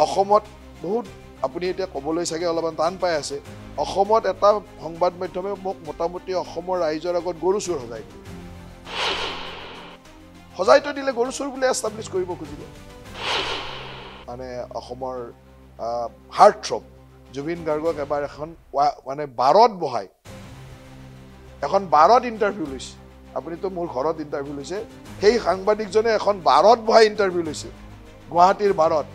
অসমত বহুত আপুনি এতিয়া ক'বলৈ চাগে অলপমান টান পাই আছে অসমত এটা সংবাদ মাধ্যমে মোক মোটামুটি অসমৰ ৰাইজৰ আগত গৰু চুৰ সজাইতো দিলে গৰু চুৰ বুলি এষ্টাব্লিছ কৰিব খুজিলে মানে অসমৰ হাৰ্ট থ্ৰব জুবিন গাৰ্গক এবাৰ এখন মানে বাৰত বহাই এখন বাৰত ইণ্টাৰভিউ লৈছে আপুনিতো মোৰ ঘৰত ইণ্টাৰভিউ লৈছে সেই সাংবাদিকজনে এখন বাৰত বহাই ইণ্টাৰভিউ লৈছে গুৱাহাটীৰ বাৰত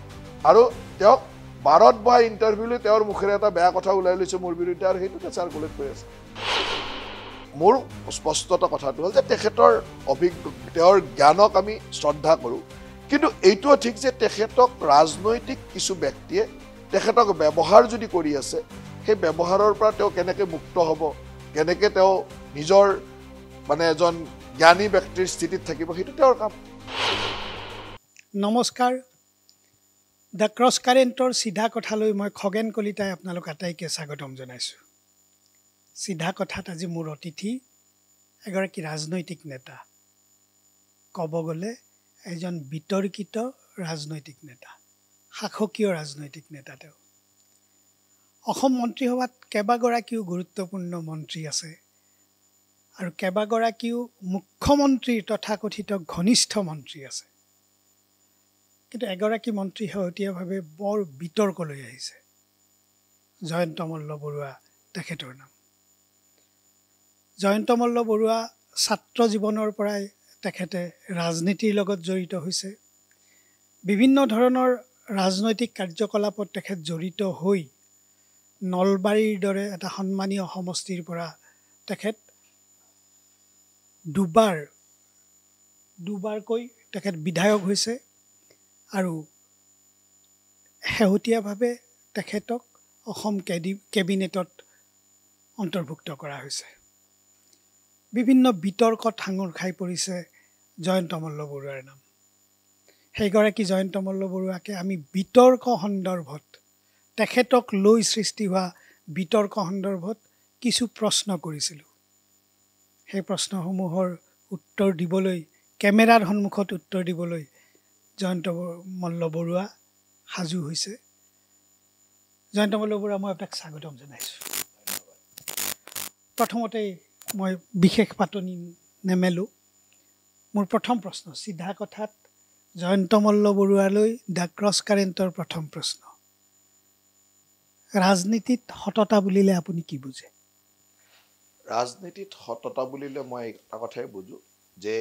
আৰু তেওঁক বাৰত বহাই ইণ্টাৰভিউ লৈ তেওঁৰ মুখেৰে এটা বেয়া কথা ওলাই লৈছে মোৰ বিৰুদ্ধে আৰু সেইটোকে চাৰ্কুলেট কৰি আছে মোৰ স্পষ্টতা কথাটো হ'ল যে তেখেতৰ তেওঁৰ জ্ঞানক আমি শ্ৰদ্ধা কৰোঁ কিন্তু এইটোও ঠিক যে তেখেতক ৰাজনৈতিক কিছু ব্যক্তিয়ে তেখেতক ব্যৱহাৰ যদি কৰি আছে সেই ব্যৱহাৰৰ পৰা তেওঁ কেনেকৈ মুক্ত হ'ব কেনেকৈ তেওঁ নিজৰ মানে এজন জ্ঞানী ব্যক্তিৰ স্থিতিত থাকিব সেইটো তেওঁৰ কাম নমস্কাৰ দ্য ক্ৰছ কাৰেণ্টৰ চিধা কথালৈ মই খগেন কলিতাই আপোনালোক আটাইকে স্বাগতম জনাইছোঁ চিধা কথাত আজি মোৰ অতিথি এগৰাকী ৰাজনৈতিক নেতা ক'ব গ'লে এজন বিতৰ্কিত ৰাজনৈতিক নেতা শাসকীয় ৰাজনৈতিক নেতা তেওঁ অসম মন্ত্ৰীসভাত কেইবাগৰাকীও গুৰুত্বপূৰ্ণ মন্ত্ৰী আছে আৰু কেইবাগৰাকীও মুখ্যমন্ত্ৰীৰ তথাকথিত ঘনিষ্ঠ মন্ত্ৰী আছে কিন্তু এগৰাকী মন্ত্ৰী শেহতীয়াভাৱে বৰ বিতৰ্কলৈ আহিছে জয়ন্ত মল্ল বৰুৱা তেখেতৰ নাম জয়ন্ত মল্ল বৰুৱা ছাত্ৰ জীৱনৰ পৰাই তেখেতে ৰাজনীতিৰ লগত জড়িত হৈছে বিভিন্ন ধৰণৰ ৰাজনৈতিক কাৰ্যকলাপত তেখেত জড়িত হৈ নলবাৰীৰ দৰে এটা সন্মানীয় সমষ্টিৰ পৰা তেখেত দুবাৰকৈ তেখেত বিধায়ক হৈছে আৰু শেহতীয়াভাৱে তেখেতক অসম কেবিনেটত অন্তৰ্ভুক্ত কৰা হৈছে বিভিন্ন বিতৰ্কত সাঙুৰ খাই পৰিছে জয়ন্ত মল্ল বৰুৱাৰ নাম সেইগৰাকী জয়ন্ত মল্ল বৰুৱাকে আমি বিতৰ্ক সন্দৰ্ভত তেখেতক লৈ সৃষ্টি হোৱা বিতৰ্ক সন্দৰ্ভত কিছু প্ৰশ্ন কৰিছিলোঁ সেই প্ৰশ্নসমূহৰ উত্তৰ দিবলৈ কেমেৰাৰ সন্মুখত উত্তৰ দিবলৈ জয়ন্ত মল্ল বৰুৱা সাজু হৈছে জয়ন্ত মল্ল বৰুৱা মই আপোনাক স্বাগতম জনাইছোঁ প্ৰথমতে মই বিশেষ পাতনি নেমেলোঁ মোৰ প্ৰথম প্ৰশ্ন চিধা কথাত জয়ন্ত মল্ল বৰুৱালৈ দ্য ক্ৰছ কাৰেণ্টৰ প্ৰথম প্ৰশ্ন ৰাজনীতিত সততা বুলিলে আপুনি কি বুজে ৰাজনীতিত সততা বুলিলে মই এটা কথাই বুজোঁ যে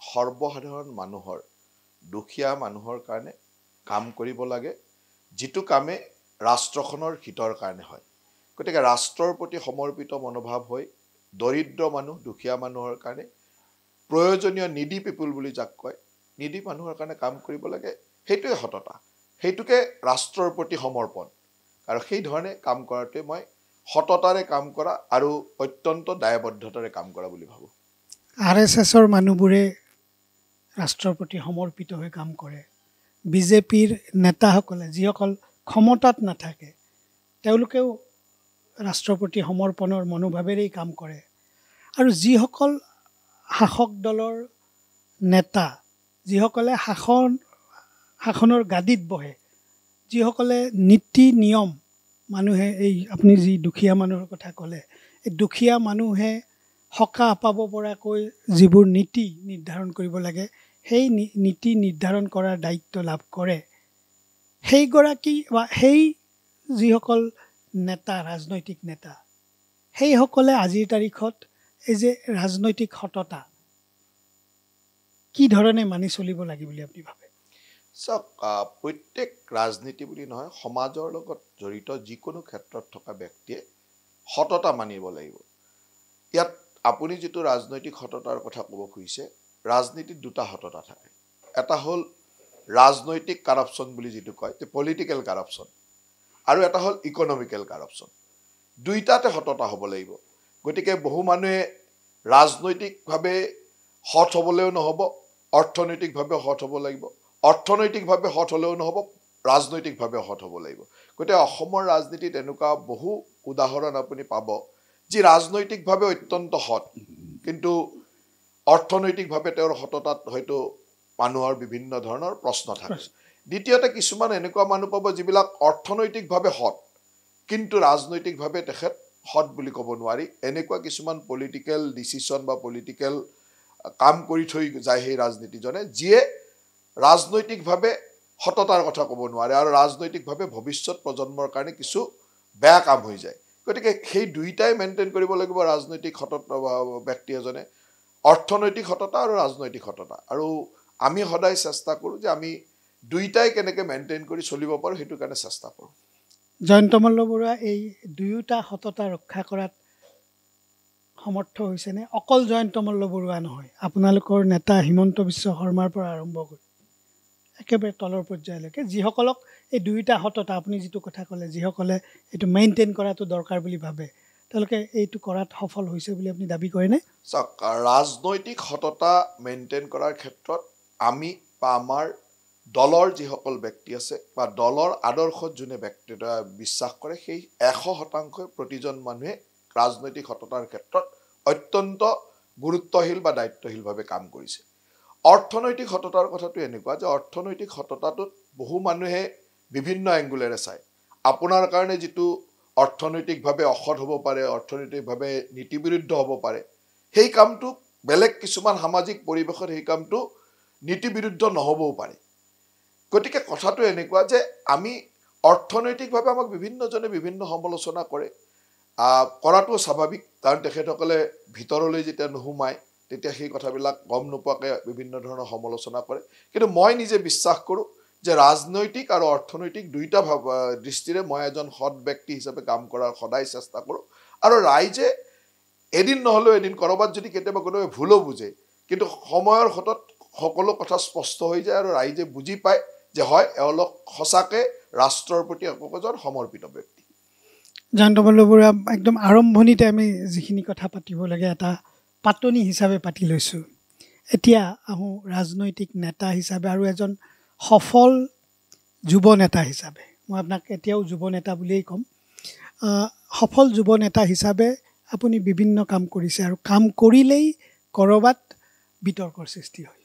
সৰ্বসাধাৰণ মানুহৰ দুখীয়া মানুহৰ কাৰণে কাম কৰিব লাগে যিটো কামে ৰাষ্ট্ৰখনৰ হিতৰ কাৰণে হয় গতিকে ৰাষ্ট্ৰৰ প্ৰতি সমৰ্পিত মনোভাৱ হৈ দৰিদ্ৰ মানুহ দুখীয়া মানুহৰ কাৰণে প্ৰয়োজনীয় নিডি পিপুল বুলি যাক কয় নিডি মানুহৰ কাৰণে কাম কৰিব লাগে সেইটোৱে সততা সেইটোকে ৰাষ্ট্ৰৰ প্ৰতি সমৰ্পণ আৰু সেই ধৰণে কাম কৰাটোৱে মই সততাৰে কাম কৰা আৰু অত্যন্ত দায়বদ্ধতাৰে কাম কৰা বুলি ভাবোঁ RSSৰ মানুহবোৰে ৰাষ্ট্ৰৰ প্ৰতি সমৰ্পিত হৈ কাম কৰে বিজেপিৰ নেতাসকলে যিসকল ক্ষমতাত নাথাকে তেওঁলোকেও ৰাষ্ট্ৰৰ প্ৰতি সমৰ্পণৰ মনোভাৱেৰেই কাম কৰে আৰু যিসকল শাসক দলৰ নেতা যিসকলে শাসনৰ গাদীত বহে যিসকলে নীতি নিয়ম মানুহে এই আপুনি যি দুখীয়া মানুহৰ কথা ক'লে এই দুখীয়া মানুহে সকাহ পাব পৰাকৈ যিবোৰ নীতি নিৰ্ধাৰণ কৰিব লাগে সেই নীতি নিৰ্ধাৰণ কৰাৰ দায়িত্ব লাভ কৰে সেইগৰাকী বা সেই যিসকল নেতা ৰাজনৈতিক নেতা সেইসকলে আজিৰ তাৰিখত এই যে ৰাজনৈতিক সততা কি ধৰণে মানি চলিব লাগে বুলি আপুনি ভাবে চাওক প্ৰত্যেক ৰাজনীতি বুলি নহয় সমাজৰ লগত জড়িত যিকোনো ক্ষেত্ৰত থকা ব্যক্তিয়ে সততা মানিব লাগিব ইয়াত আপুনি যিটো ৰাজনৈতিক সততাৰ কথা ক'ব খুজিছে ৰাজনীতিত দুটা সততা থাকে এটা হ'ল ৰাজনৈতিক কাৰাপশ্যন বুলি যিটো কয় পলিটিকেল কাৰাপশ্যন আৰু এটা হ'ল ইকনমিকেল কাৰাপশ্যন দুইটাতে সততা হ'ব লাগিব গতিকে বহু মানুহে ৰাজনৈতিকভাৱে সৎ হ'বলৈও নহ'ব অৰ্থনৈতিকভাৱে সৎ হ'ব লাগিব অৰ্থনৈতিকভাৱে সৎ হ'লেও নহ'ব ৰাজনৈতিকভাৱে সৎ হ'ব লাগিব গতিকে অসমৰ ৰাজনীতিত এনেকুৱা বহু উদাহৰণ আপুনি পাব যি ৰাজনৈতিকভাৱে অত্যন্ত সৎ কিন্তু অৰ্থনৈতিকভাৱে তেওঁৰ সততাত হয়তো মানুহৰ বিভিন্ন ধৰণৰ প্ৰশ্ন থাকে দ্বিতীয়তে কিছুমান এনেকুৱা মানুহ পাব যিবিলাক অৰ্থনৈতিকভাৱে সৎ কিন্তু ৰাজনৈতিকভাৱে তেখেত সৎ বুলি ক'ব নোৱাৰি এনেকুৱা কিছুমান পলিটিকেল ডিচিশ্যন বা পলিটিকেল কাম কৰি থৈ যায় সেই ৰাজনীতিজনে যিয়ে ৰাজনৈতিকভাৱে সততাৰ কথা ক'ব নোৱাৰে আৰু ৰাজনৈতিকভাৱে ভৱিষ্যত প্ৰজন্মৰ কাৰণে কিছু বেয়া কাম হৈ যায় গতিকে সেই দুইটাই মেইনটেইন কৰিব লাগিব ৰাজনৈতিক সততা ব্যক্তি এজনে অৰ্থনৈতিক সততা আৰু ৰাজনৈতিক সততা আৰু আমি সদায় চেষ্টা কৰোঁ যে আমি দুইটাই কেনেকৈ মেইনটেইন কৰি চলিব পাৰোঁ সেইটো কাৰণে চেষ্টা কৰোঁ জয়ন্ত মল্ল বৰুৱা এই দুয়োটা সততা ৰক্ষা কৰাত সমৰ্থ হৈছেনে অকল জয়ন্ত মল্ল বৰুৱা নহয় আপোনালোকৰ নেতা হিমন্ত বিশ্ব শৰ্মাৰ পৰা আৰম্ভ কৰি একেবাৰে তলৰ পৰ্যায়লৈকে যিসকলক এই দুয়োটা সততা আপুনি যিটো কথা ক'লে যিসকলে এইটো মেইনটেইন কৰাটো দৰকাৰ বুলি ভাবে তেওঁলোকে এইটো কৰাত সফল হৈছে বুলি আপুনি দাবী কৰেনে চাওক ৰাজনৈতিক সততা মেইনটেইন কৰাৰ ক্ষেত্ৰত আমি বা আমাৰ দলৰ যিসকল ব্যক্তি আছে বা দলৰ আদৰ্শত যোনে ব্যক্তিতা বিশ্বাস কৰে সেই 100% প্ৰতিজন মানুহে ৰাজনৈতিক সততাৰ ক্ষেত্ৰত অত্যন্ত গুৰুত্বশীল বা দায়িত্বশীলভাৱে কাম কৰিছে অৰ্থনৈতিক সততাৰ কথাটো এনেকুৱা যে অৰ্থনৈতিক সততাটোত বহু মানুহে বিভিন্ন এংগুলেৰে চায় আপোনাৰ কাৰণে যিটো অৰ্থনৈতিকভাৱে অসৎ হ'ব পাৰে অৰ্থনৈতিকভাৱে নীতিবিৰুদ্ধ হ'ব পাৰে সেই কামটো বেলেগ কিছুমান সামাজিক পৰিৱেশত সেই কামটো নীতিবিৰুদ্ধ নহ'বও পাৰে গতিকে কথাটো এনেকুৱা যে আমি অৰ্থনৈতিকভাৱে আমাক বিভিন্নজনে বিভিন্ন সমালোচনা কৰে কৰাটো স্বাভাৱিক কাৰণ তেখেতসকলে ভিতৰলৈ যেতিয়া নোসোমায় তেতিয়া সেই কথাবিলাক গম নোপোৱাকৈ বিভিন্ন ধৰণৰ সমালোচনা কৰে কিন্তু মই নিজে বিশ্বাস কৰোঁ যে ৰাজনৈতিক আৰু অৰ্থনৈতিক দুইটা দৃষ্টিৰে মই এজন সৎ ব্যক্তি হিচাপে কাম কৰাৰ সদায় চেষ্টা কৰোঁ আৰু ৰাইজে এদিন নহ'লেও এদিন ক'ৰবাত যদি কেতিয়াবা কোনোবাই ভুলো বুজে কিন্তু সময়ৰ সতত সকলো কথা স্পষ্ট হৈ যায় আৰু ৰাইজে বুজি পায় যে হয় এওঁলোক সঁচাকৈ ৰাষ্ট্ৰৰ প্ৰতি একোজন সমৰ্পিত ব্যক্তি জয়ন্ত মল্ল বৰুৱা একদম আৰম্ভণিতে আমি যিখিনি কথা পাতিব লাগে এটা পাতনি হিচাপে পাতি লৈছোঁ এতিয়া আহোঁ ৰাজনৈতিক নেতা হিচাপে আৰু এজন সফল যুৱ নেতা হিচাপে মই আপোনাক এতিয়াও যুৱ নেতা বুলিয়েই ক'ম সফল যুৱ নেতা হিচাপে আপুনি বিভিন্ন কাম কৰিছে আৰু কাম কৰিলেই ক'ৰবাত বিতৰ্কৰ সৃষ্টি হয়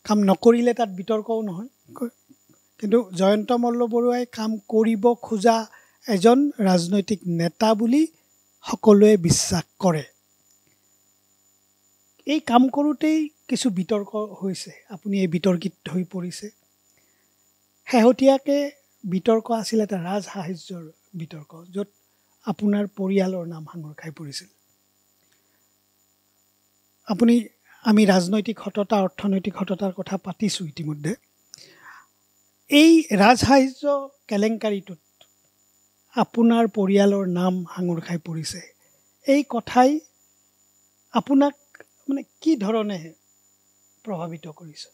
কাম নকৰিলে তাত বিতৰ্কও নহয় কিন্তু জয়ন্ত মল্ল বৰুৱাই কাম কৰিব খোজা এজন ৰাজনৈতিক নেতা বুলি সকলোৱে বিশ্বাস কৰে এই কাম কৰোঁতেই কিছু বিতৰ্ক হৈছে আপুনি এই বিতৰ্কিত হৈ পৰিছে শেহতীয়াকৈ বিতৰ্ক আছিল এটা ৰাজসাহায্যৰ বিতৰ্ক য'ত আপোনাৰ পৰিয়ালৰ নাম সাঙুৰ খাই পৰিছিল আমি ৰাজনৈতিক সততা অৰ্থনৈতিক সততাৰ কথা পাতিছোঁ ইতিমধ্যে এই ৰাজসাহায্য কেলেংকাৰীটোত আপোনাৰ পৰিয়ালৰ নাম সাঙুৰ খাই পৰিছে এই কথাই আপোনাক মানে কি ধৰণে প্ৰভাৱিত কৰিছে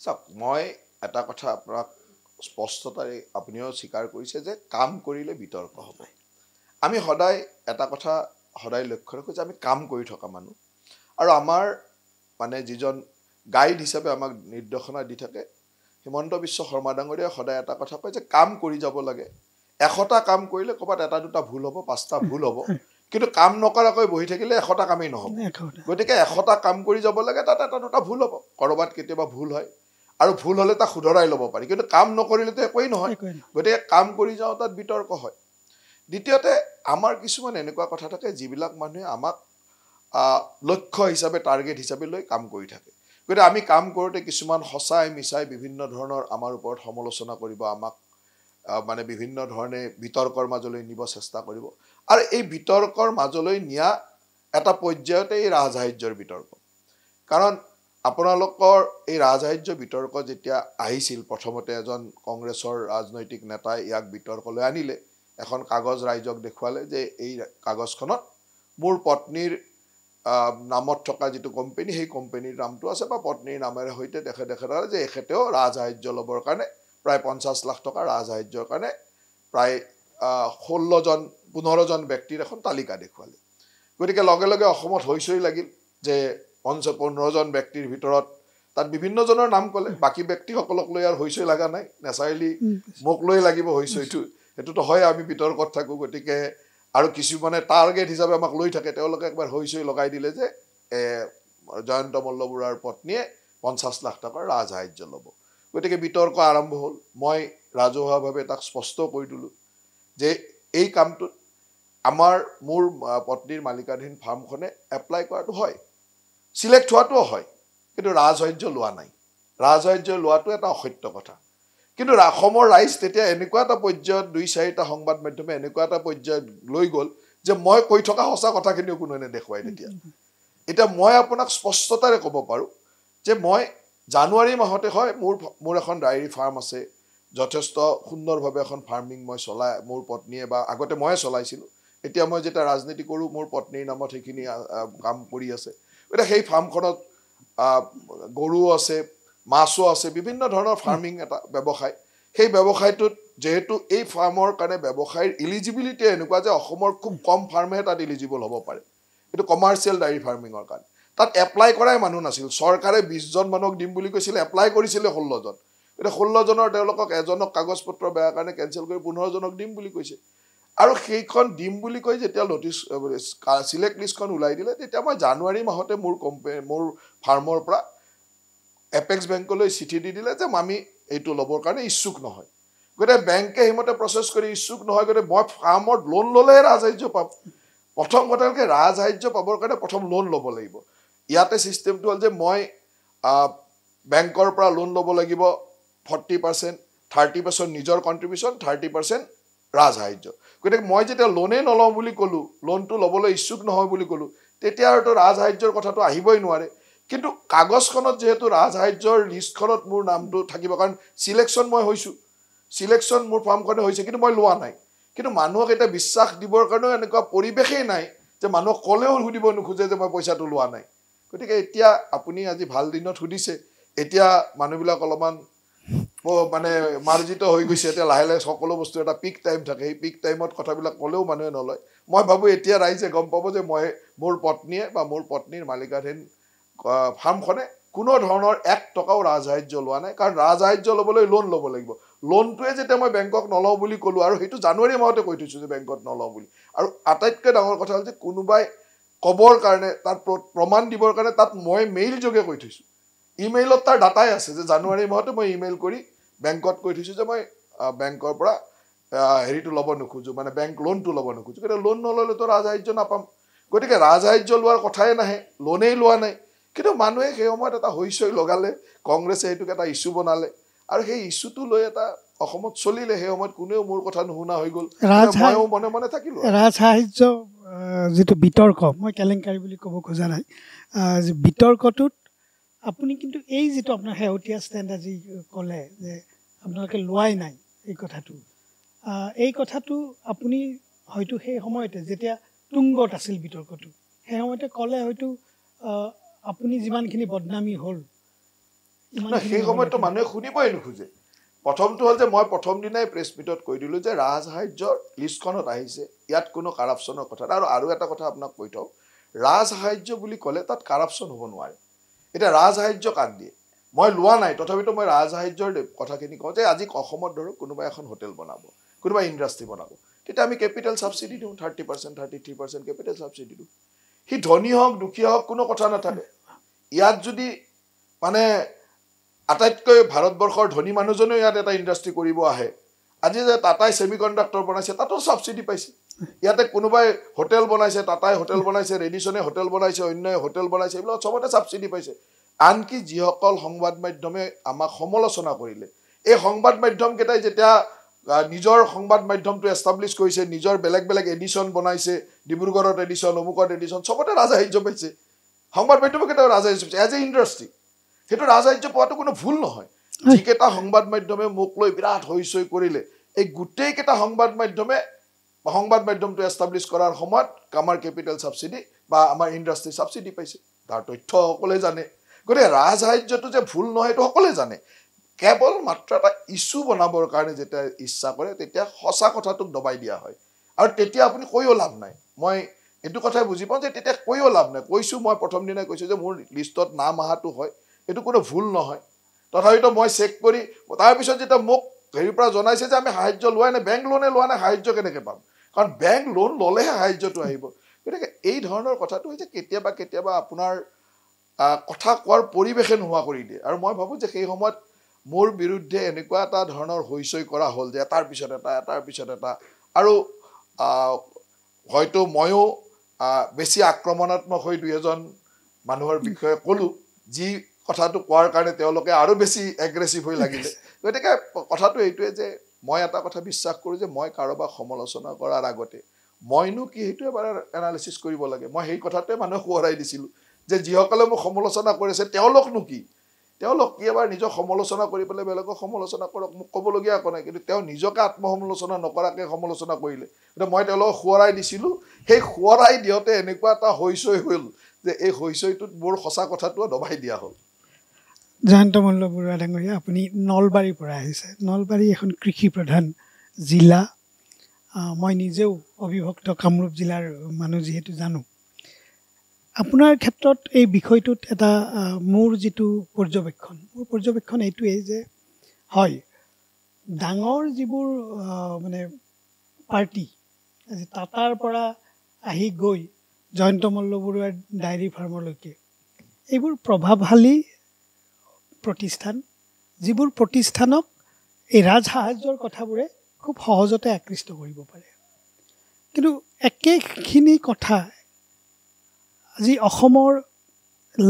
চাওক মই এটা কথা আপোনাক স্পষ্টতাৰে আপুনিও স্বীকাৰ কৰিছে যে কাম কৰিলে বিতৰ্ক হ'ব আমি সদায় এটা কথা সদায় লক্ষ্য ৰাখোঁ যে আমি কাম কৰি থকা মানুহ আৰু আমাৰ মানে যিজন গাইড হিচাপে আমাক নিৰ্দেশনা দি থাকে হিমন্ত বিশ্ব শৰ্মা ডাঙৰীয়াই সদায় এটা কথা কয় যে কাম কৰি যাব লাগে 100টা কাম কৰিলে ক'ৰবাত এটা দুটা ভুল হ'ব 5টা ভুল হ'ব কিন্তু কাম নকৰাকৈ বহি থাকিলে 100টা কামেই নহ'ব গতিকে 100টা কাম কৰি যাব লাগে তাত এটা দুটা ভুল হ'ব ক'ৰবাত কেতিয়াবা ভুল হয় আৰু ভুল হ'লে তাক শুধৰাই ল'ব পাৰি কিন্তু কাম নকৰিলেতো একোৱেই নহয় গতিকে কাম কৰি যাওঁ তাত বিতৰ্ক হয় দ্বিতীয়তে আমাৰ কিছুমান এনেকুৱা কথা থাকে যিবিলাক মানুহে আমাক লক্ষ্য হিচাপে টাৰ্গেট হিচাপে লৈ কাম কৰি থাকে গতিকে আমি কাম কৰোঁতে কিছুমান সঁচাই মিছাই বিভিন্ন ধৰণৰ আমাৰ ওপৰত সমালোচনা কৰিব আমাক মানে বিভিন্ন ধৰণে বিতৰ্কৰ মাজলৈ নিব চেষ্টা কৰিব আৰু এই বিতৰ্কৰ মাজলৈ নিয়া এটা পৰ্যায়তে এই ৰাজসাহায্যৰ বিতৰ্ক কাৰণ আপোনালোকৰ এই ৰাজসাহায্য বিতৰ্ক যেতিয়া আহিছিল প্ৰথমতে এজন কংগ্ৰেছৰ ৰাজনৈতিক নেতাই ইয়াক বিতৰ্কলৈ আনিলে এখন কাগজ ৰাইজক দেখুৱালে যে এই কাগজখনত মোৰ পত্নীৰ নামত থকা যিটো কোম্পানী সেই কোম্পানীৰ নামটো আছে বা পত্নীৰ নামেৰে সৈতে দেখালে যে এখেতেও ৰাজসাহায্য ল'বৰ কাৰণে প্ৰায় 50 লাখ টকা ৰাজসাহায্যৰ কাৰণে প্ৰায় 15জন ব্যক্তিৰ এখন তালিকা দেখুৱালে গতিকে লগে লগে অসমত হৈচৈ লাগিল যে 15জন ব্যক্তিৰ ভিতৰত তাত বিভিন্নজনৰ নাম ক'লে বাকী ব্যক্তিসকলক লৈ আৰু হৈচৈ লগা নাই নেচাৰেলি মোক লৈ লাগিব হৈচৈটো সেইটোতো হয় আমি বিতৰ্কত থাকোঁ গতিকে আৰু কিছুমানে টাৰ্গেট হিচাপে আমাক লৈ থাকে তেওঁলোকে একবাৰ হৈচৈ লগাই দিলে যে জয়ন্ত মল্ল বৰুৱাৰ পত্নীয়ে 50 লাখ টকাৰ ৰাজসাহায্য ল'ব গতিকে বিতৰ্ক আৰম্ভ হ'ল মই ৰাজহুৱাভাৱে তাক স্পষ্ট কৰি দিলোঁ যে এই কামটোত মোৰ পত্নীৰ মালিকাধীন ফাৰ্মখনে এপ্লাই কৰাটো হয় চিলেক্ট হোৱাটোও হয় কিন্তু ৰাজসাহায্য লোৱা নাই ৰাজসাহায্য লোৱাটো এটা অসত্য কথা কিন্তু অসমৰ ৰাইজ তেতিয়া এনেকুৱা এটা পৰ্যায়ত 2-4টা সংবাদ মাধ্যমে এনেকুৱা এটা পৰ্যায়ত লৈ গ'ল যে মই কৈ থকা সঁচা কথাখিনিও কোনোৱে নেদেখুৱাই তেতিয়া এতিয়া মই আপোনাক স্পষ্টতাৰে ক'ব পাৰোঁ যে মই জানুৱাৰী মাহতে হয় মোৰ এখন ডায়েৰী ফাৰ্ম আছে যথেষ্ট সুন্দৰভাৱে এখন ফাৰ্মিং মই চলাই মোৰ পত্নীয়ে বা আগতে ময়ে চলাইছিলোঁ এতিয়া মই যেতিয়া ৰাজনীতি কৰোঁ মোৰ পত্নীৰ নামত সেইখিনি কাম কৰি আছে এতিয়া সেই ফাৰ্মখনত গৰু আছে মাছো আছে বিভিন্ন ধৰণৰ ফাৰ্মিং এটা ব্যৱসায় সেই ব্যৱসায়টোত যেহেতু এই ফাৰ্মৰ কাৰণে ব্যৱসায়ৰ ইলিজিবিলিটি এনেকুৱা যে অসমৰ খুব কম ফাৰ্মে তাত ইলিজিবল হ'ব পাৰে এইটো কমাৰ্চিয়েল ডায়েৰী ফাৰ্মিঙৰ কাৰণে তাত এপ্লাই কৰাই মানুহ নাছিল চৰকাৰে 20জন মানুহক দিম বুলি কৈছিলে এপ্লাই কৰিছিলে 16জন এতিয়া 16জনৰ তেওঁলোকক এজনক কাগজ পত্ৰ বেয়া কাৰণে কেঞ্চেল কৰি 15জনক দিম বুলি কৈছে আৰু সেইখন দিম বুলি কৈ যেতিয়া নটিচ সিলেক্ট লিষ্টখন ওলাই দিলে তেতিয়া মই জানুৱাৰী মাহতে মোৰ ফাৰ্মৰ পৰা এপেক্স বেংকলৈ চিঠি দি দিলে যে আমি এইটো ল'বৰ কাৰণে ইচ্ছুক নহয় গতিকে বেংকে সেইমতে প্ৰচেছ কৰি ইচ্ছুক নহয় গতিকে মই ফাৰ্মত লোন ল'লেহে ৰাজসাহায্য পাম প্ৰথম কথাকে ৰাজসাহায্য পাবৰ কাৰণে প্ৰথম লোন ল'ব লাগিব ইয়াতে ছিষ্টেমটো হ'ল যে মই বেংকৰ পৰা লোন ল'ব লাগিব 40% 30% নিজৰ কণ্ট্ৰিবিউশ্যন 30% ৰাজসাহায্য গতিকে মই যেতিয়া লোনেই নলওঁ বুলি ক'লোঁ লোনটো ল'বলৈ ইচ্ছুক নহয় বুলি ক'লোঁ তেতিয়া আৰু ৰাজসাহায্যৰ কথাটো আহিবই নোৱাৰে কিন্তু কাগজখনত যেহেতু ৰাজসাহায্যৰ লিষ্টখনত মোৰ নামটো থাকিব কাৰণ চিলেকশ্যন মই হৈছোঁ চিলেকশ্যন মোৰ ফাৰ্মখনে হৈছে কিন্তু মই লোৱা নাই কিন্তু মানুহক এটা বিশ্বাস দিবৰ কাৰণেও এনেকুৱা পৰিৱেশেই নাই যে মানুহক ক'লেও সুধিব নোখোজে যে মই পইচাটো লোৱা নাই গতিকে এতিয়া আপুনি আজি ভাল দিনত সুধিছে এতিয়া মানুহবিলাক অলপমান মানে মাৰ্জিত হৈ গৈছে এতিয়া লাহে লাহে সকলো বস্তু এটা পিক টাইম থাকে সেই পিক টাইমত কথাবিলাক ক'লেও মানুহে নলয় মই ভাবোঁ এতিয়া ৰাইজে গম পাব যে মই মোৰ পত্নীয়ে বা মোৰ পত্নীৰ মালিকাধীন ফাৰ্মখনে কোনো ধৰণৰ 1 টকাও ৰাজসাহায্য লোৱা নাই কাৰণ ৰাজসাহায্য ল'বলৈ লোন ল'ব লাগিব লোনটোৱে যেতিয়া মই বেংকক নলওঁ বুলি ক'লোঁ আৰু সেইটো জানুৱাৰী মাহতে কৈ থৈছোঁ যে বেংকত নলওঁ বুলি আৰু আটাইতকৈ ডাঙৰ কথা হ'ল যে কোনোবাই ক'বৰ কাৰণে তাত প্ৰমাণ দিবৰ কাৰণে তাত মই মেইল যোগে কৈ থৈছোঁ ইমেইলত তাৰ ডাটাই আছে যে জানুৱাৰী মাহতে মই ইমেইল কৰি বেংকত কৈ থৈছোঁ যে মই বেংকৰ পৰা হেৰিটো ল'ব নোখোজোঁ মানে বেংক লোনটো ল'ব নোখোজোঁ গতিকে লোন নল'লেতো ৰাজসাহায্য নাপাম গতিকে ৰাজসাহায্য লোৱাৰ কথাই নাহে লোনেই লোৱা নাই কিন্তু মানুহে সেই সময়ত এটা হৈচৈ লগালে কংগ্ৰেছে সেইটোক এটা ইছ্যু বনালে আৰু সেই ইছ্যুটো লৈ এটা অসমত চলিলে সেই সময়ত কোনেও মোৰ কথা নুশুনা হৈ গ'ল ময়ো মনে মনে থাকিলোঁ ৰাজসাহায্য যিটো বিতৰ্ক মই কেলেংকাৰী বুলি ক'ব খোজা নাই বিতৰ্কটোত আপুনি কিন্তু এই যিটো আপোনাৰ শেহতীয়া ষ্টেণ্ড আজি ক'লে যে আপোনালোকে লোৱাই নাই এই কথাটো আপুনি হয়তো সেই সময়তে যেতিয়া তুংগত আছিল বিতৰ্কটো সেই সময়তে ক'লে হয়তো আপুনি যিমানখিনি বদনামী হ'ল সেই সময়ততো মানুহে শুনিবই নোখোজে প্ৰথমটো হ'ল যে মই প্ৰথম দিনাই প্ৰেছ মিটত কৈ দিলোঁ যে ৰাজসাহায্যৰ লিষ্টখনত আহিছে ইয়াত কোনো কাৰাপশ্যনৰ কথা আৰু এটা কথা আপোনাক কৈ থওঁ ৰাজসাহায্য বুলি ক'লে তাত কাৰাপশ্যন হ'ব নোৱাৰে এতিয়া ৰাজসাহায্য কাক দিয়ে মই লোৱা নাই তথাপিতো মই ৰাজসাহায্যৰ কথাখিনি কওঁ যে আজি অসমত ধৰক কোনোবাই এখন হোটেল বনাব কোনোবাই ইণ্ডাষ্ট্ৰি বনাব তেতিয়া আমি কেপিটেল ছাবচিডি দিওঁ 30% 33% কেপিটেল ছাবচিডি দিওঁ সি ধনী হওক দুখীয়া হওক কোনো কথা নাথাকে ইয়াত যদি মানে আটাইতকৈ ভাৰতবৰ্ষৰ ধনী মানুহজনেও ইয়াত এটা ইণ্ডাষ্ট্ৰি কৰিব আহে আজি যে টাটাই ছেমিকণ্ডাক্টৰ বনাইছে তাতো ছাবচিডি পাইছে ইয়াতে কোনোবাই হোটেল বনাইছে টাটাই হোটেল বনাইছে ৰেডিছনে হোটেল বনাইছে অন্যই হোটেল বনাইছে এইবিলাক চবতে ছাবচিডি পাইছে আনকি যিসকল সংবাদ মাধ্যমে আমাক সমালোচনা কৰিলে এই সংবাদ মাধ্যমকেইটাই যেতিয়া নিজৰ সংবাদ মাধ্যমটো এষ্টাব্লিছ কৰিছে নিজৰ বেলেগ বেলেগ এডিশ্যন বনাইছে ডিব্ৰুগড়ত এডিশ্যন অমুকত এডিশ্যন চবতে ৰাজসাহায্য পাইছে সংবাদ মাধ্যমকেইটাও ৰাজসাহায্য পাইছে এজ এ ইণ্ডাষ্ট্ৰি সেইটো ৰাজসাহায্য পোৱাটো কোনো ভুল নহয় যিকেইটা সংবাদ মাধ্যমে মোক লৈ বিৰাট হৈচৈ কৰিলে এই গোটেইকেইটা সংবাদ মাধ্যমটো এষ্টাব্লিছ কৰাৰ সময়ত আমাৰ কেপিটেল ছাবচিডি বা আমাৰ ইণ্ডাষ্ট্ৰি ছাবচিডি পাইছে তাৰ তথ্য সকলোৱে জানে গতিকে ৰাজসাহায্যটো যে ভুল নহয় সেইটো সকলোৱে জানে কেৱল মাত্ৰ এটা ইছ্যু বনাবৰ কাৰণে যেতিয়া ইচ্ছা কৰে তেতিয়া সঁচা কথাটোক দবাই দিয়া হয় আৰু তেতিয়া আপুনি কৈও লাভ নাই মই এইটো কথাই বুজি পাওঁ যে তেতিয়া কৈও লাভ নাই কৈছোঁ মই প্ৰথম দিনাই কৈছোঁ যে মোৰ লিষ্টত নাম অহাটো হয় এইটো কোনো ভুল নহয় তথাপিতো মই চেক কৰি তাৰপিছত যেতিয়া মোক হেৰিৰ পৰা জনাইছে যে আমি সাহায্য লোৱাই নাই বেংক লোনে লোৱা নাই সাহায্য কেনেকৈ পাম কাৰণ বেংক লোন ল'লেহে সাহায্যটো আহিব গতিকে এই ধৰণৰ কথাটো হৈছে কেতিয়াবা আপোনাৰ কথা কোৱাৰ পৰিৱেশে নোহোৱা কৰি দিয়ে আৰু মই ভাবোঁ যে সেই সময়ত মোৰ বিৰুদ্ধে এনেকুৱা এটা ধৰণৰ হৈচৈ কৰা হ'ল যে এটাৰ পিছত এটা আৰু হয়তো ময়ো বেছি আক্ৰমণাত্মক হৈ দুই এজন মানুহৰ বিষয়ে ক'লোঁ যি কথাটো কোৱাৰ কাৰণে তেওঁলোকে আৰু বেছি এগ্ৰেছিভ হৈ লাগিলে গতিকে কথাটো এইটোৱে যে মই এটা কথা বিশ্বাস কৰোঁ যে মই কাৰোবাক সমালোচনা কৰাৰ আগতে মইনো কি সেইটো এবাৰ এনালিচিছ কৰিব লাগে মই সেই কথাটোৱে মানুহক সোঁৱৰাই দিছিলোঁ যে যিসকলে মোক সমালোচনা কৰিছে তেওঁলোকনো কি তেওঁলোক কি এবাৰ নিজক সমালোচনা কৰি পেলাই বেলেগক সমালোচনা কৰক মোক ক'বলগীয়া একো নাই কিন্তু তেওঁ নিজকে আত্মসমালোচনা নকৰাকৈ সমালোচনা কৰিলে কিন্তু মই তেওঁলোকক সোঁৱৰাই দিছিলোঁ সেই সোঁৱৰাই দিওঁতে এনেকুৱা এটা হৈচৈ হ'ল যে এই হৈচৈটোত মোৰ সঁচা কথাটো দবাই দিয়া হ'ল জয়ন্ত মল্ল বৰুৱা ডাঙৰীয়া আপুনি নলবাৰীৰ পৰা আহিছে নলবাৰী এখন কৃষি প্ৰধান জিলা মই নিজেও অবিভক্ত কামৰূপ জিলাৰ মানুহ যিহেতু জানো আপোনাৰ ক্ষেত্ৰত এই বিষয়টোত এটা মোৰ যিটো পৰ্যবেক্ষণ এইটোৱেই যে হয় ডাঙৰ যিবোৰ মানে পাৰ্টি আজি টাটাৰ পৰা আহি গৈ জয়ন্ত মল্ল বৰুৱাৰ ডায়েৰী ফাৰ্মলৈকে এইবোৰ প্ৰভাৱশালী প্ৰতিষ্ঠান যিবোৰ প্ৰতিষ্ঠানক এই ৰাজসাহায্যৰ কথাবোৰে খুব সহজতে আকৃষ্ট কৰিব পাৰে কিন্তু একেখিনি কথা আজি অসমৰ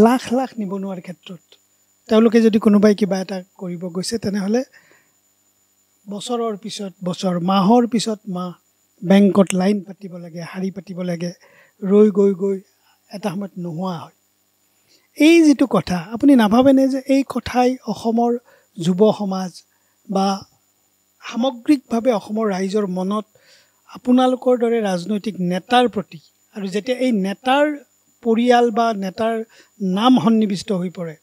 লাখ লাখ নিবনুৱাৰ ক্ষেত্ৰত তেওঁলোকে যদি কোনোবাই কিবা এটা কৰিব গৈছে তেনেহ'লে বছৰৰ পিছত বছৰ মাহৰ পিছত মাহ বেংকত লাইন পাতিব লাগে শাৰী পাতিব লাগে ৰৈ গৈ এটা সময়ত নোহোৱা হয় এই যিটো কথা আপুনি নাভাবেনে যে এই কথাই অসমৰ যুৱ সমাজ বা সামগ্ৰিকভাৱে অসমৰ ৰাইজৰ মনত আপোনালোকৰ দৰে ৰাজনৈতিক নেতাৰ প্ৰতি আৰু যেতিয়া এই নেতাৰ পৰিয়াল বা নেতাৰ নাম সন্নিৱিষ্ট হৈ পৰে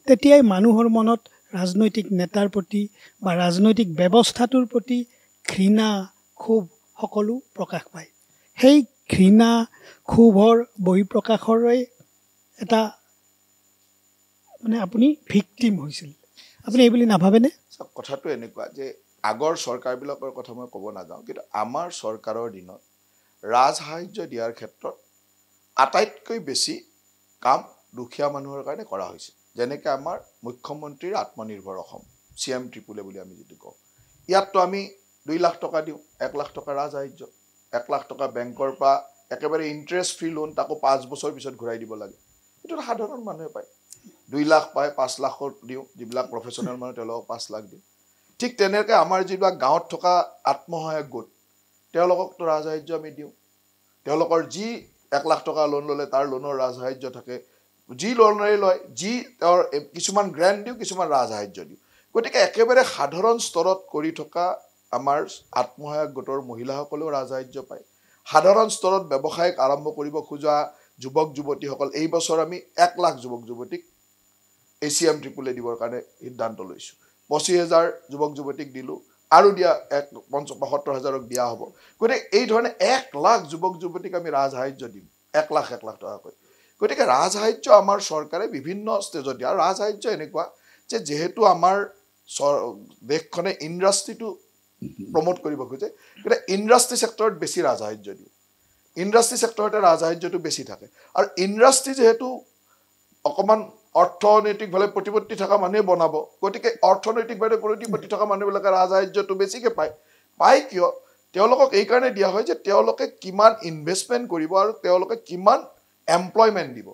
তেতিয়াই মানুহৰ মনত ৰাজনৈতিক নেতাৰ প্ৰতি বা ৰাজনৈতিক ব্যৱস্থাটোৰ প্ৰতি ঘৃণা ক্ষোভ সকলো প্ৰকাশ পায় সেই ঘৃণা ক্ষোভৰ বহিঃপ্ৰকাশৰে এটা মানে আপুনি ভিক্টিম হৈছিল আপুনি এই বুলি নাভাবেনে কথাটো এনেকুৱা যে আগৰ চৰকাৰবিলাকৰ কথা মই ক'ব নাযাওঁ কিন্তু আমাৰ চৰকাৰৰ দিনত ৰাজসাহায্য দিয়াৰ ক্ষেত্ৰত আটাইতকৈ বেছি কাম দুখীয়া মানুহৰ কাৰণে কৰা হৈছিল যেনেকৈ আমাৰ মুখ্যমন্ত্ৰীৰ আত্মনিৰ্ভৰ অসম CM ট্ৰিপুলে বুলি আমি যদি কওঁ ইয়াততো আমি 2 লাখ টকা দিওঁ 1 লাখ টকা ৰাজসাহায্য 1 লাখ টকা বেংকৰ পৰা একেবাৰে ইণ্টাৰেষ্ট ফ্ৰী লোন তাকো 5 বছৰ পিছত ঘূৰাই দিব লাগে এইটো সাধাৰণ মানুহে পায় 2 লাখ পায় 5 লাখত দিওঁ যিবিলাক প্ৰফেশ্যনেল মানুহ তেওঁলোকক 5 লাখ দিওঁ ঠিক তেনেকৈ আমাৰ যিবিলাক গাঁৱত থকা আত্মসহায়ক গোট তেওঁলোককতো ৰাজসাহায্য আমি দিওঁ তেওঁলোকৰ যি 1 লাখ টকা লোন ল'লে তাৰ লোনৰ ৰাজসাহায্য থাকে যি লোনেৰে লয় যি তেওঁৰ কিছুমান গ্ৰেণ্ট দিওঁ কিছুমান ৰাজসাহায্য দিওঁ গতিকে একেবাৰে সাধাৰণ স্তৰত কৰি থকা আমাৰ আত্মসহায়ক গোটৰ মহিলাসকলেও ৰাজসাহায্য পায় সাধাৰণ স্তৰত ব্যৱসায়িক আৰম্ভ কৰিব খোজা যুৱক যুৱতীসকল এই বছৰ আমি 1 লাখ যুৱক যুৱতীক CM ট্ৰিপুলে দিবৰ কাৰণে সিদ্ধান্ত লৈছোঁ 25,000 যুৱক যুৱতীক দিলোঁ আৰু দিয়া 75,000ক দিয়া হ'ব গতিকে এই ধৰণে 1 লাখ যুৱক যুৱতীক আমি ৰাজসাহায্য দিম 1 লাখ টকাকৈ গতিকে ৰাজসাহায্য আমাৰ চৰকাৰে বিভিন্ন ষ্টেজত দিয়ে আৰু ৰাজসাহায্য এনেকুৱা যে যেহেতু আমাৰ দেশখনে ইণ্ডাষ্ট্ৰিটো প্ৰমোট কৰিব খোজে গতিকে ইণ্ডাষ্ট্ৰি ছেক্টৰত বেছি ৰাজসাহায্য দিওঁ ইণ্ডাষ্ট্ৰি ছেক্টৰতে ৰাজসাহায্যটো বেছি থাকে আৰু ইণ্ডাষ্ট্ৰি যেহেতু অকণমান অৰ্থনৈতিকভাৱে প্ৰতিপত্তি থকা মানুহে বনাব গতিকে অৰ্থনৈতিকভাৱে প্ৰতিপত্তি থকা মানুহবিলাকে ৰাজসাহায্যটো বেছিকৈ পায় কিয় তেওঁলোকক এইকাৰণে দিয়া হয় যে তেওঁলোকে কিমান ইনভেষ্টমেণ্ট কৰিব আৰু তেওঁলোকে কিমান এমপ্লয়মেণ্ট দিব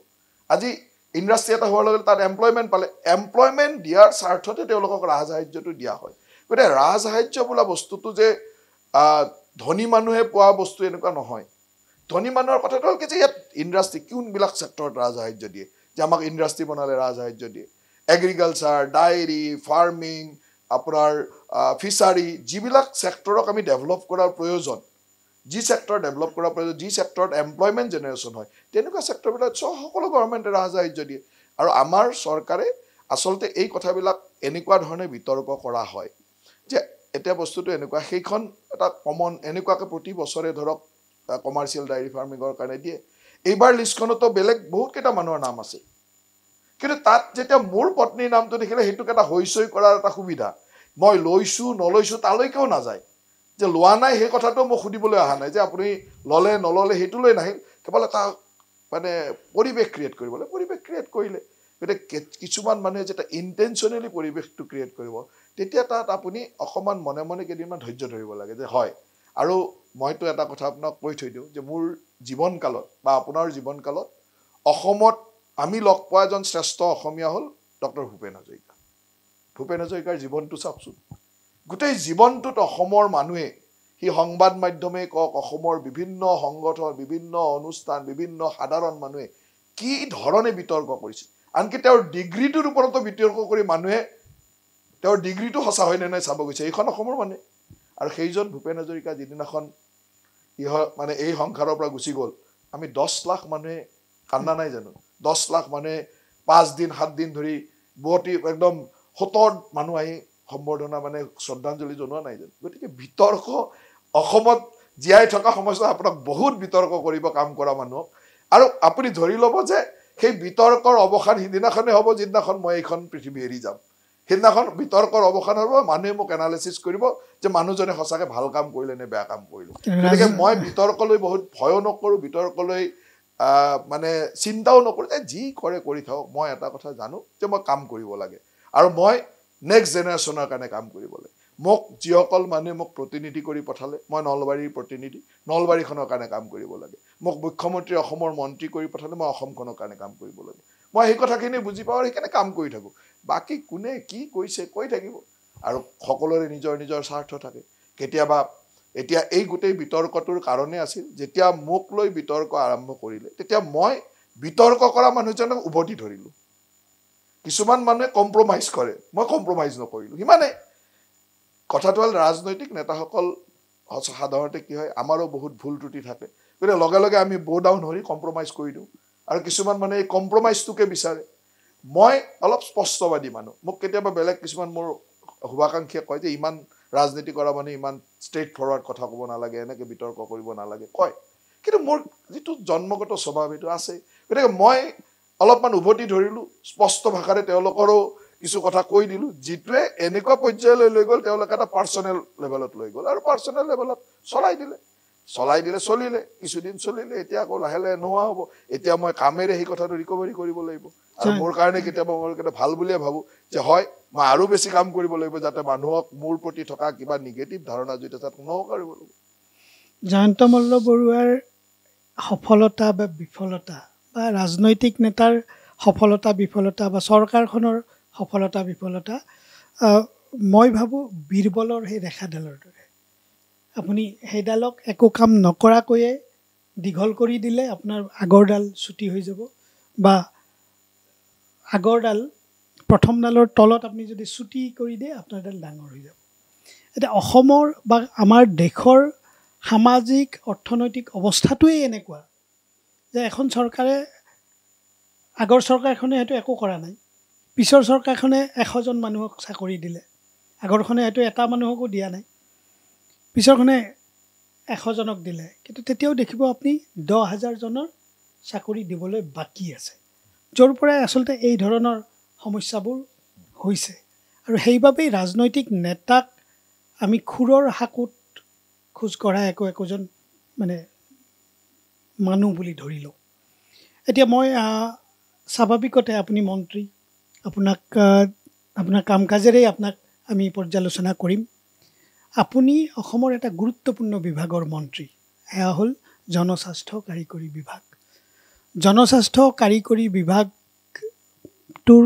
আজি ইণ্ডাষ্ট্ৰি এটা হোৱাৰ লগে তাত এমপ্লয়মেণ্ট পালে এমপ্লয়মেণ্ট দিয়াৰ স্বাৰ্থতে তেওঁলোকক ৰাজসাহায্যটো দিয়া হয় গতিকে ৰাজসাহায্য বোলা বস্তুটো যে ধনী মানুহে পোৱা বস্তু এনেকুৱা নহয় ধনী মানুহৰ কথাটো হ'ল কি যে ইয়াত ইণ্ডাষ্ট্ৰি কোনবিলাক ছেক্টৰত ৰাজসাহায্য দিয়ে যে আমাক ইণ্ডাষ্ট্ৰি বনালে ৰাজসাহায্য দিয়ে এগ্ৰিকালচাৰ ডায়েৰী ফাৰ্মিং আপোনাৰ ফিচাৰী যিবিলাক ছেক্টৰক আমি ডেভেলপ কৰাৰ প্ৰয়োজন যি ছেক্টৰ ডেভেলপ কৰাৰ প্ৰয়োজন যি ছেক্টৰত এমপ্লয়মেণ্ট জেনেৰেশ্যন হয় তেনেকুৱা ছেক্টৰবিলাক সকলো গভৰ্ণমেণ্টে ৰাজসাহায্য দিয়ে আৰু আমাৰ চৰকাৰে আচলতে এই কথাবিলাক এনেকুৱা ধৰণে বিতৰ্ক কৰা হয় যে এতিয়া বস্তুটো এনেকুৱা সেইখন এটা কমন এনেকুৱাকৈ প্ৰতি বছৰে ধৰক কমাৰ্চিয়েল ডায়েৰী ফাৰ্মিঙৰ কাৰণে দিয়ে এইবাৰ লিষ্টখনতো বেলেগ বহুত কেইটা মানুহৰ নাম আছে কিন্তু তাত যেতিয়া মোৰ পত্নীৰ নামটো দেখিলে সেইটোক এটা হৈচৈ কৰাৰ এটা সুবিধা মই লৈছোঁ নলৈছোঁ তালৈকেও নাযায় যে লোৱা নাই সেই কথাটো মোক সুধিবলৈ অহা নাই যে আপুনি ল'লে নল'লে সেইটোলৈ নাহিল কেৱল এটা মানে পৰিৱেশ ক্ৰিয়েট কৰিবলৈ পৰিৱেশ ক্ৰিয়েট কৰিলে গতিকে কিছুমান মানুহে যেতিয়া ইণ্টেনশ্যনেলি পৰিৱেশটো ক্ৰিয়েট কৰিব তেতিয়া তাত আপুনি অকণমান মনে মনে কেইদিনমান ধৈৰ্য ধৰিব লাগে যে হয় আৰু মইতো এটা কথা আপোনাক কৈ থৈ দিওঁ যে মোৰ জীৱনকালত বা আপোনাৰ জীৱনকালত অসমত আমি লগ পোৱা এজন শ্ৰেষ্ঠ অসমীয়া হ'ল ডক্টৰ ভূপেন হাজৰিকা ভূপেন হাজৰিকাৰ জীৱনটো চাওকচোন গোটেই জীৱনটোত অসমৰ মানুহে সি সংবাদ মাধ্যমেই কওক অসমৰ বিভিন্ন সংগঠন বিভিন্ন অনুষ্ঠান বিভিন্ন সাধাৰণ মানুহে কি ধৰণে বিতৰ্ক কৰিছে আনকি তেওঁৰ ডিগ্ৰীটোৰ ওপৰতো বিতৰ্ক কৰি মানুহে তেওঁৰ ডিগ্ৰীটো সঁচা হয় নে নাই চাব গৈছে এইখন অসমৰ মানুহে আৰু সেইজন ভূপেন হাজৰিকা যিদিনাখন মানে এই সংসাৰৰ পৰা গুচি গ'ল আমি 10 লাখ মানুহে কান্দা নাই জানো 10 লাখ মানুহে 5 দিন 7 দিন ধৰি বটি একদম 70 মানুহ আহি সম্বৰ্ধনা মানে শ্ৰদ্ধাঞ্জলি জনোৱা নাই জানো গতিকে বিতৰ্ক অসমত জীয়াই থকা সমস্যা আপোনাক বহুত বিতৰ্ক কৰিব কাম কৰা মানুহক আৰু আপুনি ধৰি ল'ব যে সেই বিতৰ্কৰ অৱসান সিদিনাখনে হ'ব যিদিনাখন মই এইখন পৃথিৱী এৰি যাম সেইদিনাখন বিতৰ্কৰ অৱসান হ'ব মানুহে মোক এনালাইচিছ কৰিব যে মানুহজনে সঁচাকৈ ভাল কাম কৰিলে নে বেয়া কাম কৰিলে গতিকে মই বিতৰ্কলৈ বহুত ভয়ো নকৰোঁ বিতৰ্কলৈ মানে চিন্তাও নকৰোঁ যে যি কৰে কৰি থাকক মই এটা কথা জানো যে মই কাম কৰিব লাগে আৰু মই নেক্সট জেনেৰেশ্যনৰ কাৰণে কাম কৰিব লাগে মোক যিসকল মানুহে মোক প্ৰতিনিধি কৰি পঠালে মই নলবাৰীৰ প্ৰতিনিধি নলবাৰীখনৰ কাৰণে কাম কৰিব লাগে মোক মুখ্যমন্ত্ৰী অসমৰ মন্ত্ৰী কৰি পঠালে মই অসমখনৰ কাৰণে কাম কৰিব লাগে মই সেই কথাখিনি বুজি পাওঁ সেইকাৰণে কাম কৰি থাকোঁ বাকী কোনে কি কৈছে কৈ থাকিব আৰু সকলোৰে নিজৰ নিজৰ স্বাৰ্থ থাকে কেতিয়াবা এতিয়া এই গোটেই বিতৰ্কটোৰ কাৰণে আছিল যেতিয়া মোক লৈ বিতৰ্ক আৰম্ভ কৰিলে তেতিয়া মই বিতৰ্ক কৰা মানুহজনক উভতি ধৰিলোঁ কিছুমান মানুহে কম্প্ৰমাইজ কৰে মই কম্প্ৰমাইজ নকৰিলোঁ সিমানেই কথাটো হ'ল ৰাজনৈতিক নেতাসকল সাধাৰণতে কি হয় আমাৰো বহুত ভুল ত্ৰুটি থাকে গতিকে লগে লগে আমি ব' ডাউন হৈ কম্প্ৰমাইজ কৰি দিওঁ আৰু কিছুমান মানুহে এই কম্প্ৰমাইজটোকে বিচাৰে মই অলপ স্পষ্টবাদী মানুহ মোক কেতিয়াবা বেলেগ কিছুমান মোৰ শুভাকাংক্ষীয়ে কয় যে ইমান ৰাজনীতি কৰা মানুহে ইমান ষ্ট্ৰেইট ফৰৱাৰ্ড কথা ক'ব নালাগে এনেকৈ বিতৰ্ক কৰিব নালাগে কয় কিন্তু মোৰ যিটো জন্মগত স্বভাৱ সেইটো আছে গতিকে মই অলপমান উভতি ধৰিলোঁ স্পষ্ট ভাষাৰে তেওঁলোকৰো কিছু কথা কৈ দিলোঁ যিটোৱে এনেকুৱা পৰ্যায়লৈ লৈ গ'ল তেওঁলোকে এটা পাৰ্চনেল লেভেলত লৈ গ'ল আৰু পাৰ্চনেল লেভেলত চলাই দিলে চলিলে কিছুদিন চলিলে এতিয়া আকৌ লাহে লাহে নোহোৱা হ'ব এতিয়া মই কামেৰে সেই কথাটো ৰিকভাৰী কৰিব লাগিব আৰু মোৰ কাৰণে কেতিয়াবা মই ভাল বুলিয়ে ভাবোঁ যে হয় মই আৰু বেছি কাম কৰিব লাগিব যাতে মানুহক মোৰ প্ৰতি থকা কিবা নিগেটিভ ধাৰণা যিটো তাত নোহোৱা কৰিব লাগিব জয়ন্ত মল্ল বৰুৱাৰ সফলতা বা বিফলতা বা ৰাজনৈতিক নেতাৰ সফলতা বিফলতা বা চৰকাৰখনৰ সফলতা বিফলতা মই ভাবোঁ বীৰবলৰ সেই ৰেখাডালৰ দৰে আপুনি সেইডালক একো কাম নকৰাকৈয়ে দীঘল কৰি দিলে আপোনাৰ আগৰডাল চুটি হৈ যাব বা আগৰডাল প্ৰথমডালৰ তলত আপুনি যদি চুটি কৰি দিয়ে আপোনাৰডাল ডাঙৰ হৈ যাব এতিয়া অসমৰ বা আমাৰ দেশৰ সামাজিক অৰ্থনৈতিক অৱস্থাটোৱেই এনেকুৱা যে এখন চৰকাৰে আগৰ চৰকাৰখনে সেইটো একো কৰা নাই পিছৰ চৰকাৰখনে 100জন মানুহক চাকৰি দিলে আগৰখনে সেইটো এটা মানুহকো দিয়া নাই পিছৰখনে 100জনক দিলে কিন্তু তেতিয়াও দেখিব আপুনি 10,000জনৰ চাকৰি দিবলৈ বাকী আছে য'ৰ পৰাই আচলতে এই ধৰণৰ সমস্যাবোৰ হৈছে আৰু সেইবাবেই ৰাজনৈতিক নেতাক আমি খুৰৰ হাকুত খোজ কঢ়া একোজন মানে মানুহ বুলি ধৰি লওঁ এতিয়া মই স্বাভাৱিকতে আপুনি মন্ত্ৰী আপোনাৰ কাম কাজেৰেই আপোনাক আমি পৰ্যালোচনা কৰিম আপুনি অসমৰ এটা গুৰুত্বপূৰ্ণ বিভাগৰ মন্ত্ৰী এয়া হ'ল জনস্বাস্থ্য কাৰিকৰী বিভাগ জনস্বাস্থ্য কাৰিকৰী বিভাগটোৰ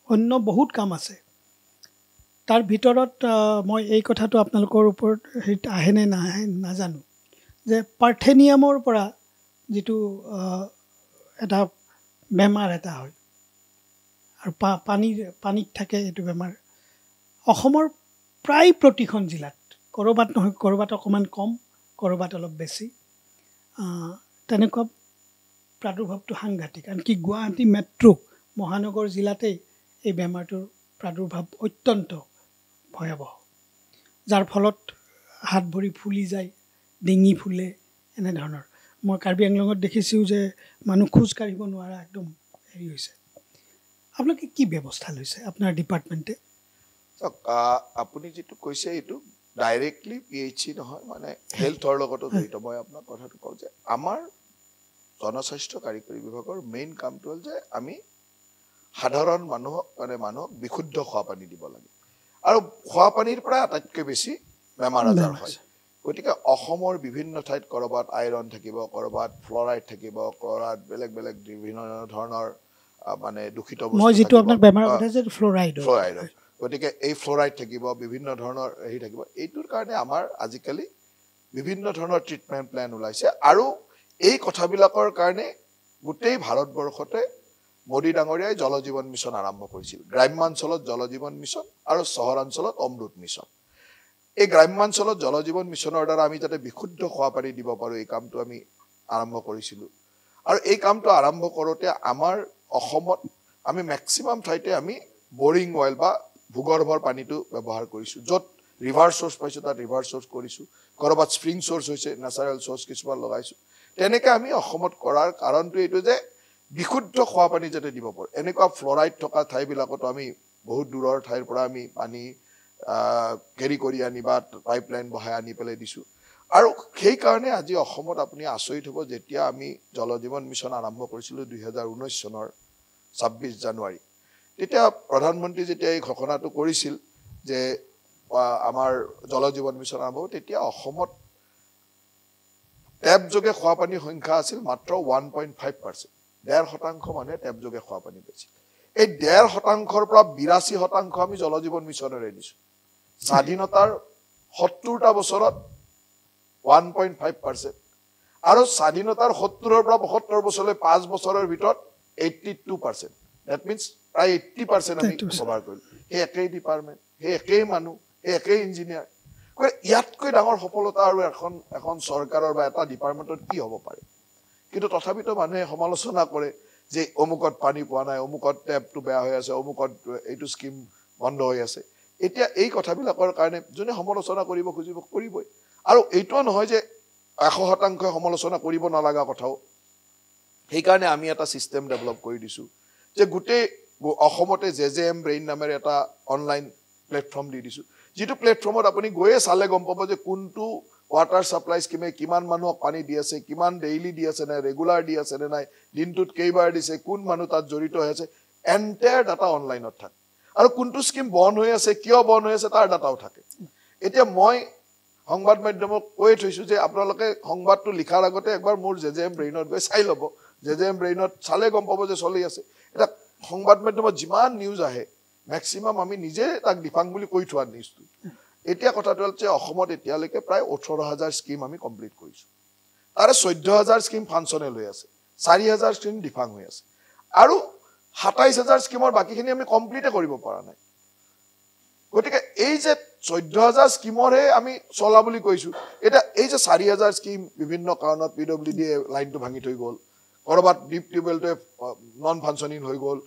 অন্য বহুত কাম আছে তাৰ ভিতৰত মই এই কথাটো আপোনালোকৰ ওপৰত আহেনে নাহে নাজানো যে পাৰ্থেনিয়ামৰ পৰা যিটো এটা বেমাৰ এটা হয় আৰু পানীত থাকে এইটো বেমাৰ অসমৰ প্ৰায় প্ৰতিখন জিলাত ক'ৰবাত নহয় ক'ৰবাত অকণমান কম ক'ৰবাত অলপ বেছি তেনেকুৱা প্ৰাদুৰ্ভাৱটো সাংঘাতিক আনকি গুৱাহাটী মেট্ৰ' মহানগৰ জিলাতেই এই বেমাৰটোৰ প্ৰাদুৰ্ভাৱ অত্যন্ত ভয়াৱহ যাৰ ফলত হাত ভৰি ফুলি যায় ডিঙি ফুলে এনেধৰণৰ মই কাৰ্বি আংলঙত দেখিছোঁ যে মানুহ খোজ কাঢ়িব নোৱাৰা একদম হেৰি হৈছে আপোনালোকে কি ব্যৱস্থা লৈছে আপোনাৰ ডিপাৰ্টমেণ্টে আপুনি যিটো কৈছে এইটো ডাইৰেক্টলি PHC নহয় মানে হেল্থৰ লগতো জড়িত মই আপোনাক কথাটো কওঁ যে আমাৰ জনস্বাস্থ্য কাৰিকৰী বিভাগৰ মেইন কামটো হ'ল যে আমি সাধাৰণ মানুহক বিশুদ্ধ খোৱা পানী দিব লাগে আৰু খোৱা পানীৰ পৰা আটাইতকৈ বেছি বেমাৰ আজাৰ হয় গতিকে অসমৰ বিভিন্ন ঠাইত কৰবাত আইৰন থাকিব কৰবাত ফ্লৰাইড থাকিব কৰবাত বেলেগ বেলেগ বিভিন্ন ধৰণৰ মানে দূষিত বস্তু মই যেটো আপোনাক বেমাৰৰ কথা যে ফ্লৰাইড গতিকে এই ফ্লৰাইড থাকিব বিভিন্ন ধৰণৰ হেৰি থাকিব এইটোৰ কাৰণে আমাৰ আজিকালি বিভিন্ন ধৰণৰ ট্ৰিটমেন্ট প্ল্যান ওলাইছে আৰু এই কথাবিলাকৰ কাৰণে গোটেই ভাৰতবৰ্ষতে মোদী ডাঙৰীয়াই জল জীৱন মিছন আৰম্ভ কৰিছিল গ্ৰাম্যাঞ্চলত জল জীৱন মিছন আৰু চহৰাঞ্চলত অমৃত মিছন এই গ্ৰাম্যাঞ্চলত জল জীৱন মিছনৰ দ্বাৰা আমি যাতে বিশুদ্ধ খোৱা পানী দিব পাৰো এই কামটো আমি আৰম্ভ কৰিছিলো আৰু এই কামটো আৰম্ভ কৰোতে আমাৰ অসমত আমি ম্যাক্সিমাম ঠাইতে আমি বোৰিং অয়েল বা ভূগৰ্ভৰ পানীটো ব্যৱহাৰ কৰিছো যত ৰিভাৰ সোৰ্স পাইছো তাত ৰিভাৰ সোৰ্স কৰিছো কৰবাত স্প্ৰিং সোৰ্স হৈছে ন্যাচাৰাল সোৰ্স কিছুমান লগাইছো তেনেকৈ আমি অসমত কৰাৰ কাৰণটো এইটো যে বিশুদ্ধ খোৱা পানী যাতে দিব পাৰো এনেকুৱা ফ্লৰাইড থকা ঠাইবিলাকতো আমি বহুত দূৰৰ ঠাইৰ পৰা আমি পানী কেৰি কৰি আনি বা পাইপলাইন বহাই আনি পেলাই দিছো আৰু সেই কাৰণে আজি অসমত আপুনি আচৰিত হ'ব যেতিয়া আমি জল জীৱন মিছন আৰম্ভ কৰিছিলো 2019 চনৰ 26 জানুৱাৰী তেতিয়া প্ৰধানমন্ত্ৰী যেতিয়া এই ঘোষণাটো কৰিছিল যে আমাৰ জল জীৱন মিছন আৰম্ভ তেতিয়া অসমত টেপ যোগে খোৱা পানীৰ সংখ্যা আছিল মাত্ৰ 1.5% 1.5% মানুহে টেপ যোগে খোৱা পানী পাইছিল এই 1.5%ৰ পৰা 82% আমি জল জীৱন মিছনৰে দিছো স্বাধীনতাৰ 70টা বছৰত 1.5% আৰু স্বাধীনতাৰ 70ৰ পৰা 72 বছৰলৈ 5 বছৰৰ ভিতৰত 82% that means প্ৰায় 80% আমি কভাৰ কৰিলো এই একেই ডিপাৰ্টমেন্ট এই একেই মানুহ এই একেই ইঞ্জিনিয়াৰ ইয়াতকৈ ডাঙৰ সফলতা আৰু এখন চৰকাৰৰ বা এটা ডিপাৰ্টমেন্টত কি হ'ব পাৰে কিন্তু তথাপিতো মানুহে সমালোচনা কৰে যে অমুকত পানী পোৱা নাই অমুকত টেপটো বেয়া হৈ আছে অমুকত এইটো স্কিম বন্ধ হৈ আছে এতিয়া এই কথাবিলাকৰ কাৰণে যোনে সমালোচনা কৰিব খুজিব কৰিবই আৰু এইটো নহয় যে 100% সমালোচনা কৰিব নালাগা কথাও সেই কাৰণে আমি এটা সিস্টেম ডেভেলপ কৰি দিছো যে গোটেই অসমতে জেজেএম ব্ৰেইন নামেৰে এটা অনলাইন প্লেটফৰ্ম দি দিছো যেটো প্লেটফৰ্মত আপুনি গৈয়ে চালে গম পাব যে কোনটো ওয়াটাৰ সাপ্লাই স্কিমে কিমান মানুহক পানী দি আছে কিমান ডেইলি দি আছে না ৰেগুলাৰ দি আছে না নাই দিনটোত কেইবাৰ দিছে কোন মানুহ তাত জড়িত হৈ আছে এন্টায়াৰ ডাটা অনলাইনত থাকে আৰু কোনটো স্কিম বন্ধ হৈ আছে কিয় বন্ধ হৈ আছে তাৰ ডাটাও থাকে এতিয়া মই সংবাদ মাধ্যমক কৈ থৈছো যে আপোনালোকে সংবাদটো লিখাৰ আগতে একবাৰ মোৰ জেজেএম ব্ৰেইনত গৈ চাই ল'ব জেজেএম ব্ৰেইনত চালে গম পাব যে চলি আছে এটা সংবাদ মাধ্যমত যিমান নিউজ আহে ম্যাক্সিমাম আমি নিজে তাক ডিফাং বুলি কৈ থোৱা নিউজটো এতিয়া কথাটো হ'ল যে অসমত এতিয়ালৈকে প্ৰায় 18000 স্কিম আমি কমপ্লিট কৰিছো তাৰে 14000 স্কিম ফাংচনেল হৈ আছে 4000 স্কিম ডিফাং হৈ আছে আৰু 27000 স্কিমৰ বাকিখিনি আমি কমপ্লিটে কৰিব পৰা নাই গতিকে এই যে 14000 স্কিমৰে আমি চলা বুলি কৈছো এটা এই যে 4000 স্কিম বিভিন্ন কাৰণত পিডব্লিউডি লাইনটো ভাঙি থৈ গ'ল কৰবাত ডিপ টিউবেলটো নন ফাংচনিং হৈ গ'ল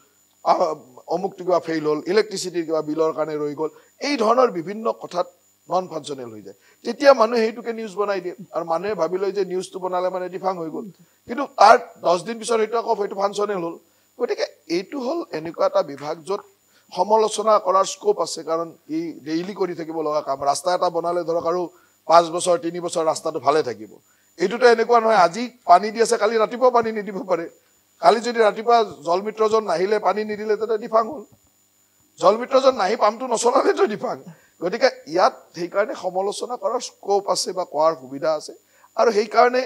অমুকটো কিবা ফেইল হ'ল ইলেক্ট্ৰিচিটিৰ কিবা বিলৰ কাৰণে ৰৈ গ'ল এই ধৰণৰ বিভিন্ন কথাত নন ফাংচনেল হৈ যায় তেতিয়া মানুহে এইটোকে নিউজ বনাই দিয়ে আৰু মানুহে ভাবি লয় যে নিউজটো বনালে মানে ডিফাং হৈ গ'ল কিন্তু তাৰ 10 দিন পিছত এইটো আকৌ হয়তো ফাংচনেল হ'ল গতিকে এইটো হ'ল এনেকুৱা এটা বিভাগ য'ত সমালোচনা কৰাৰ স্কোপ আছে কাৰণ ই ডেইলি কৰি থাকিব লগা কাম ৰাস্তা এটা বনালে ধৰক আৰু 5 বছৰ 3 বছৰ ৰাস্তাটো ভালে থাকিব এইটোতো এনেকুৱা নহয় আজি পানী দি আছে কালি ৰাতিপুৱা পানী নিদিব পাৰে কালি যদি ৰাতিপুৱা জলমিত্ৰজন নাহিলে পানী নিদিলে তেতিয়া ডিফাং হ'ল জলমিত্ৰজন নাহি পাম্পটো নচলালেতো ডিফাং গতিকে ইয়াত সেইকাৰণে সমালোচনা কৰাৰ স্কোপ আছে বা কোৱাৰ সুবিধা আছে আৰু সেইকাৰণে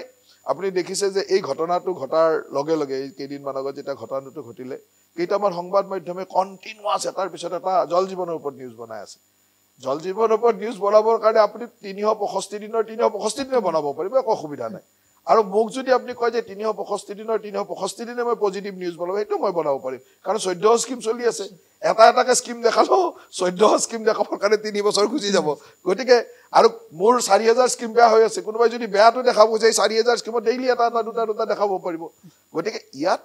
আপুনি দেখিছে যে এই ঘটনাটো ঘটাৰ লগে লগে এই কেইদিনমান আগত যেতিয়া ঘটনাটো ঘটিলে কেইটামান সংবাদ মাধ্যমে কণ্টিনিউৱাছ এটাৰ পিছত এটা জল জীৱনৰ ওপৰত নিউজ বনাই আছে জল জীৱনৰ ওপৰত নিউজ বনাবৰ কাৰণে আপুনি 365 দিনৰ 365 দিনে বনাব পাৰিব একো অসুবিধা নাই আৰু মোক যদি আপুনি কয় যে 365 দিনৰ 365 দিনে মই পজিটিভ নিউজ বনাব সেইটো মই বনাব পাৰিম কাৰণ 14 স্কিম চলি আছে এটা এটাকে স্কিম দেখালো 14 স্কিম দেখাবৰ কাৰণে 3 বছৰ গুচি যাব গতিকে আৰু মোৰ 4000 স্কিম বেয়া হৈ আছে কোনোবাই যদি বেয়াটো দেখাব যায় 4000 স্কিমত ডেইলি এটা দুটা দেখাব পাৰিব গতিকে ইয়াত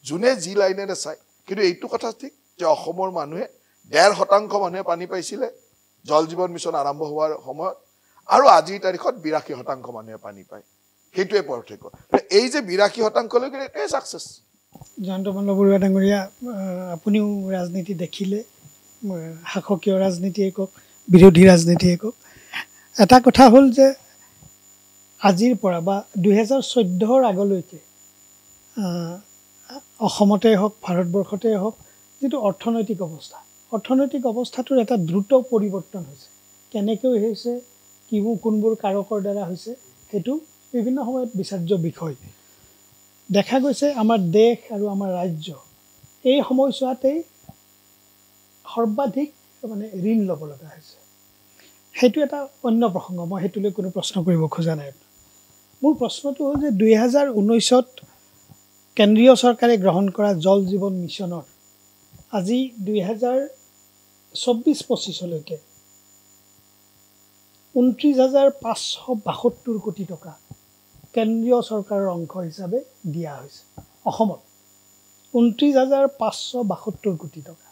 জুনে জি লাইনেৰে চাই কিন্তু এইটো কথা ঠিক যে অসমৰ মানুহে 1.5% মানুহে পানী পাইছিলে জল জীৱন মিছন আৰম্ভ হোৱাৰ সময়ত আৰু আজিৰ তাৰিখত 82% মানুহে পানী পায় সেইটোৱে পাৰ্থক্য এই যে 82% লৈকে এটাই সাকসেস জয়ন্ত মল্ল বৰুৱা ডাঙৰীয়া আপুনিও ৰাজনীতি দেখিলে শাসকীয় ৰাজনীতি একক বিৰোধী ৰাজনীতি একক এটা কথা হ'ল যে আজিৰ পৰা বা 2014 আগলৈকে অসমতে হওক ভাৰতবৰ্ষতে হওক যিটো অৰ্থনৈতিক অৱস্থাটোৰ এটা দ্ৰুত পৰিৱৰ্তন হৈছে কেনেকৈ হৈছে কোনবোৰ কাৰকৰ দ্বাৰা হৈছে সেইটো বিভিন্ন সময়ত বিচাৰ্য বিষয় দেখা গৈছে আমাৰ দেশ আৰু আমাৰ ৰাজ্য এই সময়ছোৱাতেই সৰ্বাধিক মানে ঋণ ল'ব লগা হৈছে সেইটো এটা অন্য প্ৰসংগ মই সেইটোলৈ কোনো প্ৰশ্ন কৰিব খোজা নাই মোৰ প্ৰশ্নটো হ'ল যে 2019ত কেন্দ্ৰীয় চৰকাৰে গ্ৰহণ কৰা জল জীৱন মিছনৰ আজি 2024-25লৈকে 29,572 কোটি টকা কেন্দ্ৰীয় চৰকাৰৰ অংশ হিচাপে দিয়া হৈছে অসমত 29,572 কোটি টকা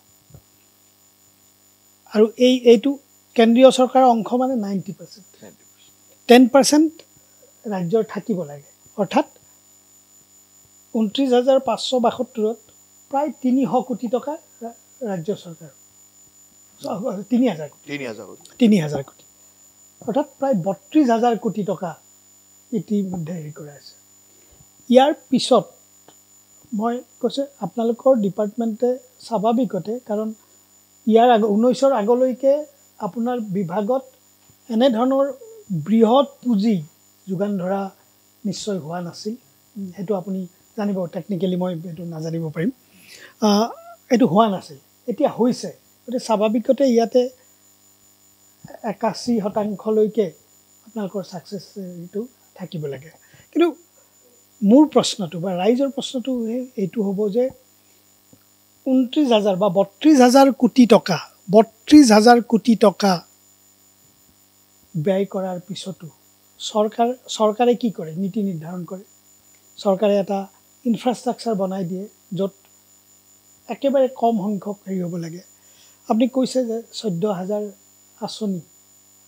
আৰু এইটো কেন্দ্ৰীয় চৰকাৰৰ অংশ মানে 90% 10% ৰাজ্যৰ থাকিব লাগে অৰ্থাৎ 29,572ত প্ৰায় 300 কোটি টকা ৰাজ্য চৰকাৰ 3,000 কোটি অৰ্থাৎ প্ৰায় 32,000 কোটি টকা ইতিমধ্যে হেৰি কৰা আছে ইয়াৰ পিছত মই কৈছে আপোনালোকৰ ডিপাৰ্টমেণ্টে স্বাভাৱিকতে কাৰণ ইয়াৰ 19ৰ আগলৈকে আপোনাৰ বিভাগত এনেধৰণৰ বৃহৎ পুঁজি যোগান ধৰা নিশ্চয় হোৱা নাছিল সেইটো আপুনি জানিব টেকনিক্যালি মই এইটো নাজানিব পাৰিম এইটো হোৱা নাছিল এতিয়া হৈছে গতিকে স্বাভাৱিকতে ইয়াতে 81%লৈকে আপোনালোকৰ ছাকচেছ এইটো থাকিব লাগে কিন্তু মোৰ প্ৰশ্নটো বা ৰাইজৰ প্ৰশ্নটো এইটো হ'ব যে 29,000 বা 32,000 কোটি টকা ব্যয় কৰাৰ পিছতো চৰকাৰে কি কৰে নীতি নিৰ্ধাৰণ কৰে চৰকাৰে এটা ইনফ্ৰাষ্ট্ৰাকচাৰ বনাই দিয়ে য'ত একেবাৰে কম সংখ্যক হেৰি হ'ব লাগে আপুনি কৈছে যে 14,000 আঁচনি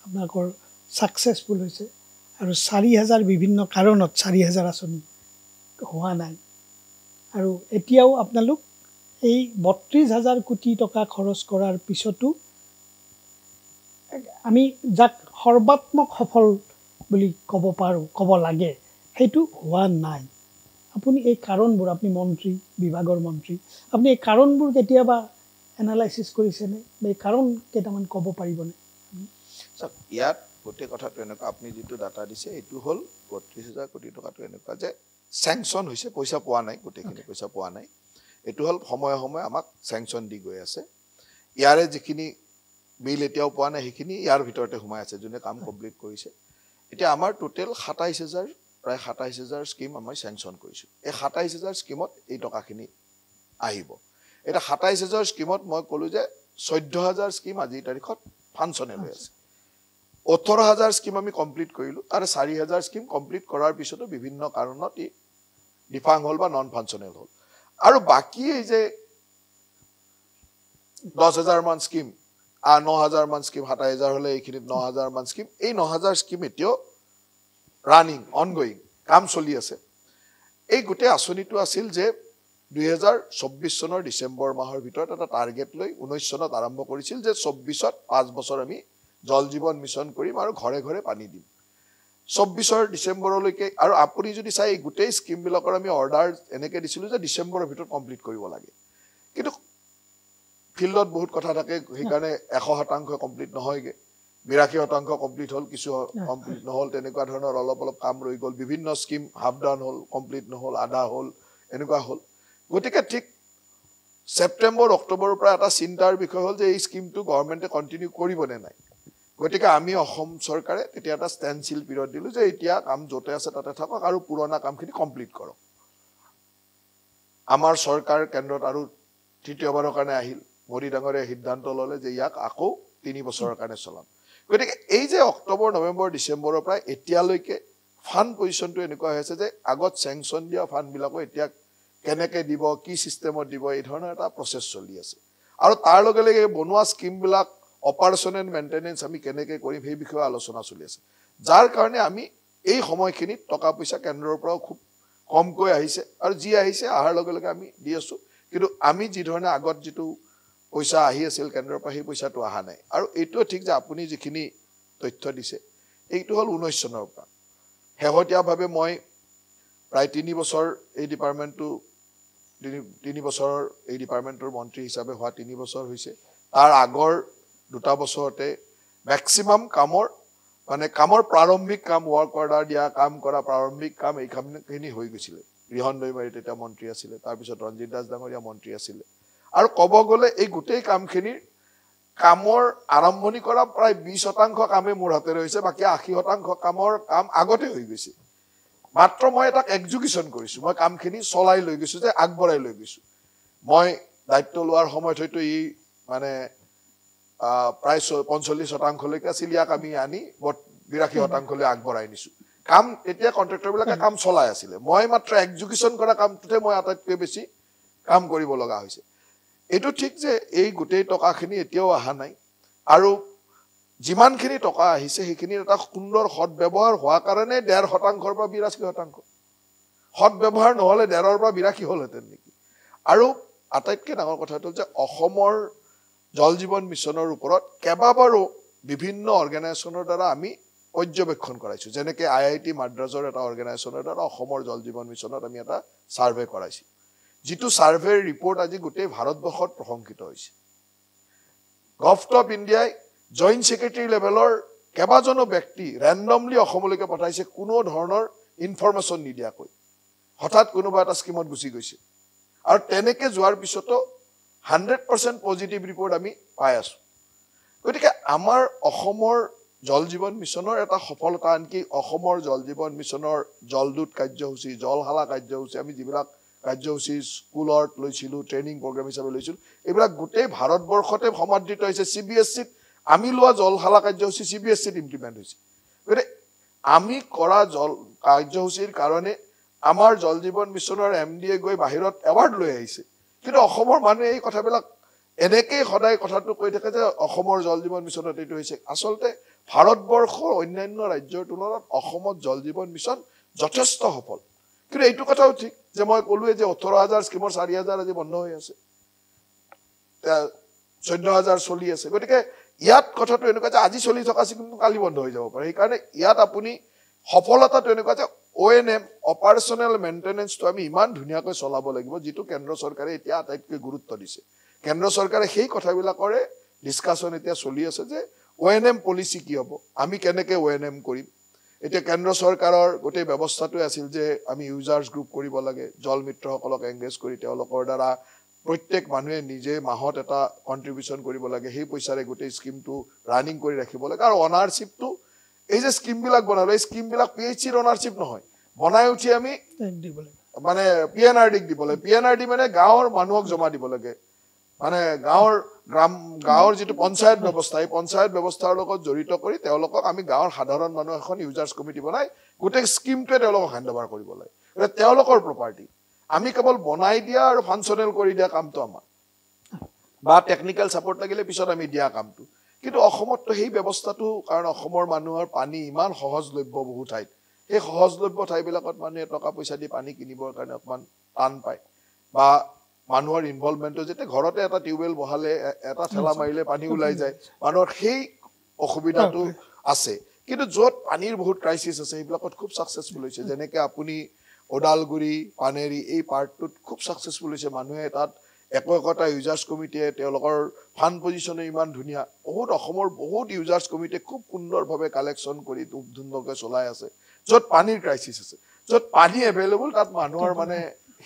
আপোনালোকৰ ছাকচেছফুল হৈছে আৰু 4,000 বিভিন্ন কাৰণত 4,000 আঁচনি হোৱা নাই আৰু এতিয়াও আপোনালোক এই 32,000 কোটি টকা খৰচ কৰাৰ পিছতো আমি যাক সৰ্বাত্মক সফল বুলি ক'ব লাগে সেইটো হোৱা নাই আপুনি এই কাৰণবোৰ আপুনি মন্ত্ৰী বিভাগৰ মন্ত্ৰী আপুনি এই কাৰণবোৰ কেতিয়াবা এনালাইচিছ কৰিছেনে বা এই কাৰণ কেইটামান ক'ব পাৰিবনে ইয়াত গোটেই কথাটো এনেকুৱা আপুনি যিটো ডাটা দিছে এইটো হ'ল 32,000 কোটি টকাটো এনেকুৱা যে চেংচন হৈছে পইচা পোৱা নাই গোটেইখিনি পইচা পোৱা নাই এইটো হ'ল সময়ে সময়ে আমাক চেংচন দি গৈ আছে ইয়াৰে যিখিনি বিল এতিয়াও পোৱা নাই সেইখিনি ইয়াৰ ভিতৰতে সোমাই আছে যোনে কাম কমপ্লিট কৰিছে এতিয়া আমাৰ টোটেল 27,000 প্ৰায় 27,000 স্কিম আমি চেংচন কৰিছোঁ এই 27,000 স্কিমত এই টকাখিনি আহিব এটা 27,000 স্কিমত মই ক'লো যে 14,000 স্কিম আজিৰ তাৰিখত ফাংচনে হৈ আছে 18,000 স্কিম আমি কমপ্লিট কৰিলোঁ তাৰে 4,000 স্কিম কমপ্লিট কৰাৰ পিছতো বিভিন্ন কাৰণত ই ডিফাং হ'ল বা নন ফাংচনেল হ'ল আৰু বাকী এই যে 10,000 মান স্কিম 9,000 মান স্কিম 27,000 হ'লে এইখিনিত 9,000 মান স্কিম এই 9,000 স্কিম এতিয়াও ৰানিং অনগোয়িং কাম চলি আছে এই গোটেই আঁচনিটো আছিল যে 2024 চনৰ ডিচেম্বৰ মাহৰ ভিতৰত এটা টাৰ্গেট লৈ 19 চনত আৰম্ভ কৰিছিল যে 24ত 5 বছৰ আমি জল জীৱন মিছন কৰিম আৰু ঘৰে ঘৰে পানী দিম 24ৰ ডিচেম্বৰলৈকে আৰু আপুনি যদি চাই এই গোটেই স্কিমবিলাকৰ আমি অৰ্ডাৰ এনেকৈ দিছিলোঁ যে ডিচেম্বৰৰ ভিতৰত কমপ্লিট কৰিব লাগে কিন্তু ফিল্ডত বহুত কথা থাকে সেইকাৰণে 100% কমপ্লিট নহয়গৈ 82% কমপ্লিট হ'ল কিছু কমপ্লিট নহ'ল তেনেকুৱা ধৰণৰ অলপ কাম ৰৈ গ'ল বিভিন্ন স্কিম হাফ ডাউন হ'ল কমপ্লিট নহ'ল আধা হ'ল এনেকুৱা হ'ল গতিকে ঠিক ছেপ্টেম্বৰ অক্টোবৰৰ পৰা এটা চিন্তাৰ বিষয় হ'ল যে এই স্কিমটো গভৰ্ণমেণ্টে কণ্টিনিউ কৰিবনে নাই গতিকে আমি অসম চৰকাৰে তেতিয়া এটা ষ্টেণ্ডষ্টিল পিৰিয়ড দিলোঁ যে এতিয়া কাম য'তে আছে তাতে থাকক আৰু পুৰণা কামখিনি কমপ্লিট কৰক আমাৰ চৰকাৰ কেন্দ্ৰত আৰু তৃতীয়বাৰৰ কাৰণে আহিল মোদী ডাঙৰীয়াই সিদ্ধান্ত ল'লে যে ইয়াক আকৌ 3 বছৰৰ কাৰণে চলাম গতিকে এই যে অক্টোবৰ নৱেম্বৰ ডিচেম্বৰৰ পৰা এতিয়ালৈকে ফাণ্ড পজিশ্যনটো এনেকুৱা হৈ আছে যে আগত চেংচন দিয়া ফাণ্ডবিলাকো এতিয়া কেনেকৈ দিব কি ছিষ্টেমত দিব এই ধৰণৰ এটা প্ৰচেছ চলি আছে আৰু তাৰ লগে লগে বনোৱা স্কিমবিলাক অপাৰেশ্যন এণ্ড মেইনটেনেন্স আমি কেনেকৈ কৰিম সেই বিষয়ে আলোচনা চলি আছে যাৰ কাৰণে আমি এই সময়খিনিত টকা পইচা কেন্দ্ৰৰ পৰাও খুব কমকৈ আহিছে আৰু যি আহিছে অহাৰ লগে লগে আমি দি আছোঁ কিন্তু আমি যি ধৰণে আগত যিটো পইচা আহি আছিল কেন্দ্ৰৰ পৰা সেই পইচাটো অহা নাই আৰু এইটোও ঠিক যে আপুনি যিখিনি তথ্য দিছে এইটো হ'ল 19 চনৰ পৰা শেহতীয়াভাৱে মই প্ৰায় 3 বছৰ এই ডিপাৰ্টমেণ্টটো তিনি বছৰৰ এই ডিপাৰ্টমেণ্টৰ মন্ত্ৰী হিচাপে হোৱা 3 বছৰ হৈছে তাৰ আগৰ 2 বছৰতে ম্যাক্সিমাম কামৰ প্ৰাৰম্ভিক কাম ৱৰ্ক অৰ্ডাৰ দিয়া কাম কৰা প্ৰাৰম্ভিক কাম এই কামখিনি হৈ গৈছিলে ৰিহন দৈমাৰী তেতিয়া মন্ত্ৰী আছিলে তাৰ পিছত ৰঞ্জিত দাস ডাঙৰীয়া মন্ত্ৰী আছিলে আৰু ক'ব গ'লে এই গোটেই কামখিনিৰ কামৰ আৰম্ভণি কৰা প্ৰায় 20% কামে মোৰ হাতেৰে হৈছে বাকি 80% কামৰ কাম আগতে হৈ গৈছে মাত্ৰ মই এটা এক্সিকিউশন কৰিছো মই কামখিনি চলাই লৈ গৈছো যে আগবঢ়াই লৈ গৈছো মই দায়িত্ব লোৱাৰ সময়ত হয়তো ই মানে প্ৰায় 45% লৈকে আছিল ইয়াক আমি আনি 82% লৈ আগবঢ়াই নিছো কাম এতিয়া কন্ট্ৰাক্টৰ বিলাকে কাম চলাই আছিল মই মাত্ৰ এক্সিকিউশন কৰা কামটোতে মই আটাইতকৈ বেছি কাম কৰিব লগা হৈছে এটো ঠিক যে এই গোটেই টকাখিনি এতিয়াও আহা নাই আৰু যিমানখিনি টকা আহিছে সেইখিনিৰ এটা সুন্দৰ হট ব্যৱহাৰ হোৱা কাৰণে 1.5%ৰ পৰা 82% হট ব্যৱহাৰ নহলে 1.5ৰ পৰা 82 হলহেতেন নেকি আৰু আটাইতকৈ ডাঙৰ কথাটো যে অসমৰ জল জীৱন মিছনৰ ওপৰত কেবাবাৰো বিভিন্ন অৰ্গানাইজেচনৰ দ্বাৰা আমি পৰ্যবেক্ষণ কৰাইছো যেনেকৈ আইআইটি মাদ্ৰাজৰ এটা অৰ্গানাইজেচনৰ দ্বাৰা অসমৰ জল জীৱন মিছনত আমি এটা সাৰ্ভে কৰাইছো যিটো সাৰ্ভেৰ ৰিপৰ্ট আজি গোটেই ভাৰতবৰ্ষত প্ৰশংসিত হৈছে গভৰ্ণমেণ্ট অফ ইণ্ডিয়াই জইণ্ট সেক্ৰেটাৰী লেভেলৰ কেবাজনো ব্যক্তি ৰেন্ডমলি অসমলৈকে পঠাইছে কোনো ধৰণৰ ইনফৰমেশন নিদিয়াকৈ হঠাৎ কোনোবা এটা স্কিমত গুচি গৈছে আৰু তেনেকে যোৱাৰ পিছতো 100% পজিটিভ ৰিপৰ্ট আমি পাই আছো গতিকে আমাৰ অসমৰ জল জীৱন মিছনৰ এটা সফলতা আনকি অসমৰ জল জীৱন মিছনৰ জলদূত কাৰ্যসূচী জলহালা কাৰ্যসূচী আমি যিবিলাক কাৰ্যসূচী স্কুলত লৈছিলো ট্ৰেইনিং প্ৰগ্ৰাম হিচাপে লৈছিলো এইবিলাক গোটেই ভাৰতবৰ্ষতে সমাদৃত হৈছে CBSE আমি লোৱা জলহালা কাৰ্যসূচী CBSE ইমপ্লিমেন্ট হৈছে গতিকে আমি কৰা জল কাৰ্যসূচীৰ কাৰণে আমাৰ জল জীৱন মিছনৰ MDA গৈ বাহিৰত এৱাৰ্ড লৈ আহিছে কিন্তু অসমৰ মানুহে এই কথাবিলাক এনেকৈ সদায় কথাটো কৈ থাকে যে অসমৰ জল জীৱন মিছনত এইটো হৈছে আচলতে ভাৰতবৰ্ষৰ অন্যান্য ৰাজ্যৰ তুলনাত অসমত জল জীৱন মিছন যথেষ্ট সফল কিন্তু এইটো কথাও ঠিক যে মই ক'লোৱে যে 18000 স্কিমৰ 4000 আজি বন্ধ হৈ আছে 14000 চলি আছে গতিকে ইয়াত কথাটো এনেকুৱা যে আজি চলি থকা স্কিম কালি বন্ধ হৈ যাব পাৰে সেইকাৰণে ইয়াত আপুনি সফলতাটো এনেকুৱা যে ONM অপাৰেশনাল মেইনটেনেন্সটো আমি ইমান ধুনীয়াকৈ চলাব লাগিব যেটো কেন্দ্ৰ চৰকাৰে এতিয়া আটাইতকৈ গুৰুত্ব দিছে কেন্দ্ৰ চৰকাৰে সেই কথাবিলাকৰে ডিসকাশন এতিয়া চলি আছে যে ONM পলিসি কি হ'ব আমি কেনেকৈ ONM কৰিম এতিয়া কেন্দ্ৰ চৰকাৰৰ গোটেই ব্যৱস্থাটো আছিল যে আমি ইউজাৰ্স গ্ৰুপ কৰিব লাগে জল মিত্ৰসকলক এংগেজ কৰি তেওঁলোকৰ দ্বাৰা প্ৰত্যেক মানুহে নিজে মাহত এটা কন্ট্ৰিবিউশন কৰিব লাগে সেই পইচাৰে গোটেই স্কিমটো ৰানিং কৰি ৰাখিব লাগে আৰু অনাৰশিপটো এই যে স্কিম বিলাক বনালে স্কিম বিলাক PHCৰ অনাৰশিপ নহয় বনাই উঠি আমি মানে PNRD দিব লাগে PNRD মানে গাঁৱৰ মানুহক জমা দিব লাগে মানে গাঁৱৰ যেটো পঞ্চায়ত ব্যৱস্থা এই পঞ্চায়ত ব্যৱস্থাৰ লগত জড়িত কৰি তেওঁলোকক আমি গাঁৱৰ সাধাৰণ মানুহ এখন ইউজাৰ্স কমিটি বনাই গোটেই স্কিমটোৱে তেওঁলোকক হ্যান্ডওভাৰ কৰিব লাগে এটা তেওঁলোকৰ প্ৰপাৰ্টি আমি কেৱল বনাই দিয়া আৰু ফাংচনেল কৰি দিয়া কামটো আমাৰ বা টেকনিক্যাল সাপোৰ্ট লাগিলে পিছত আমি দিয়া কামটো কিন্তু অসমতো সেই ব্যৱস্থাটো কাৰণ অসমৰ মানুহৰ পানী ইমান সহজলভ্য বহু ঠাইত এই সহজলভ্য ঠাইবিলাকত মানুহে টকা পইচা দি পানী কিনিবৰ কাৰণে অকমান টান পায় বা মানুহৰ ইনভলভমেন্টটো যেতে ঘৰতে এটা টিউবেল বহালে এটা ঠেলা মাৰিলে পানী ওলাই যায় মানুহৰ সেই অসুবিধাটো আছে কিন্তু যত পানীৰ বহুত ক্ৰাইসিস আছে এইবিলাকত খুব সাকসেসফুল হৈছে যেনেকৈ আপুনি ওদালগুৰি পানেৰী এই পাৰ্টটোত খুব সাকসেসফুল হৈছে মানুহে তাত একোটা ইউজাৰ্স কমিটিয়ে তেওঁলোকৰ ফান্ড পজিশনে ইমান ধুনীয়া বহুত অসমৰ বহুত ইউজাৰ্স কমিটিয়ে খুব সুন্দৰভাৱে কালেকচন কৰি ধুন্দৰকৈ চলাই আছে যত পানীৰ ক্ৰাইসিস আছে যত পানী এভেইলেবল তাত মানুহৰ মানে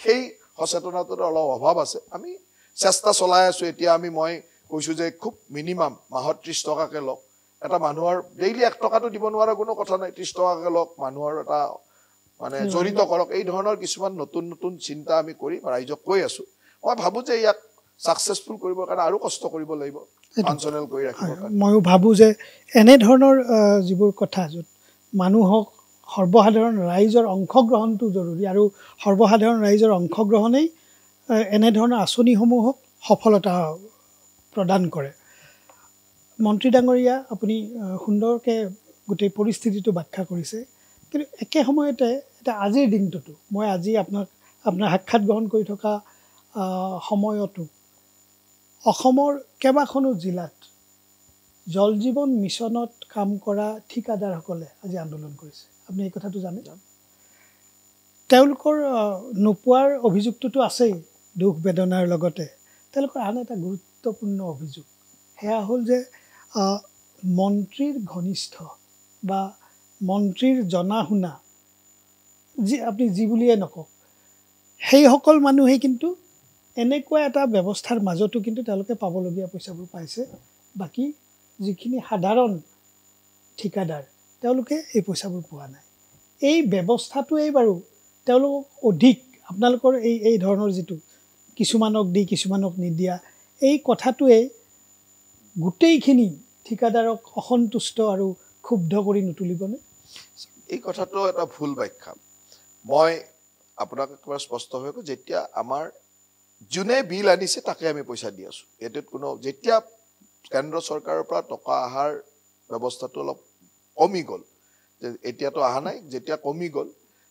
সেই সচেতনতাৰ অলপ অভাৱ আছে আমি চেষ্টা চলাই আছো এতিয়া মই কৈছো যে খুব মিনিমাম মাহত 30 টকাকে লওক এটা মানুহৰ ডেইলি 1 টকাটো দিব নোৱাৰা কোনো কথা নাই 30 টকাকে লওক মানুহৰ এটা মানে জড়িত কৰক এই ধৰণৰ কিছুমান নতুন নতুন চিন্তা আমি কৰি ৰাইজক কৈ আছো মই ভাবো যে ইয়াক সাকসেসফুল কৰিবৰ কাৰণে আৰু কষ্ট কৰিব লাগিব ফাংচনেল কৰি ৰাখিব কাৰণে মই ভাবো যে এনে ধৰণৰ যিবোৰ কথা যত মানুহক সৰ্বসাধাৰণ ৰাইজৰ অংশগ্ৰহণটো জৰুৰী আৰু সৰ্বসাধাৰণ ৰাইজৰ অংশগ্ৰহণেই এনে ধৰণৰ আঁচনিসমূহক সফলতা প্ৰদান কৰে মন্ত্ৰী ডাঙৰীয়া আপুনি সুন্দৰকৈ গোটেই পৰিস্থিতিটো ব্যাখ্যা কৰিছে কিন্তু একে সময়তে এটা আজিৰ দিনটোতো মই আজি আপোনাৰ সাক্ষাৎ গ্ৰহণ কৰি থকা সময়তো অসমৰ কেবাখনো জিলাত জল জীৱন মিছনত কাম কৰা ঠিকাদাৰসকলে আজি আন্দোলন কৰিছে আপুনি এই কথাটো জানে তেওঁলোকৰ নোপোৱাৰ অভিযোগটোতো আছেই দুখ বেদনাৰ লগতে তেওঁলোকৰ আন এটা গুৰুত্বপূৰ্ণ অভিযোগ সেয়া হ'ল যে মন্ত্ৰীৰ ঘনিষ্ঠ বা মন্ত্ৰীৰ জনা শুনা আপুনি যি বুলিয়ে নকওক সেইসকল মানুহে কিন্তু এনেকুৱা এটা ব্যৱস্থাৰ মাজতো কিন্তু তেওঁলোকে পাবলগীয়া পইচাবোৰ পাইছে বাকী যিখিনি সাধাৰণ ঠিকাদাৰ তেওঁলোকে এই পইচাবোৰ পোৱা নাই এই ব্যৱস্থাটোৱেই বাৰু তেওঁলোকক অধিক আপোনালোকৰ এই ধৰণৰ যিটো কিছুমানক দি কিছুমানক নিদিয়া এই কথাটোৱে গোটেইখিনি ঠিকাদাৰক অসন্তুষ্ট আৰু ক্ষুব্ধ কৰি নুতুলিবনে এই কথাটো এটা ভুল ব্যাখ্যা মই আপোনাক একবাৰ স্পষ্টভাৱে কওঁ যেতিয়া আমাৰ যোনে বিল আনিছে তাকে আমি পইচা দি আছো এটোত কোনো যেতিয়া কেন্দ্ৰ চৰকাৰৰ পৰা টকা আহাৰ ব্যৱস্থাটো অলপ কমি গ'ল এতিয়াতো অহা নাই যেতিয়া কমি গ'ল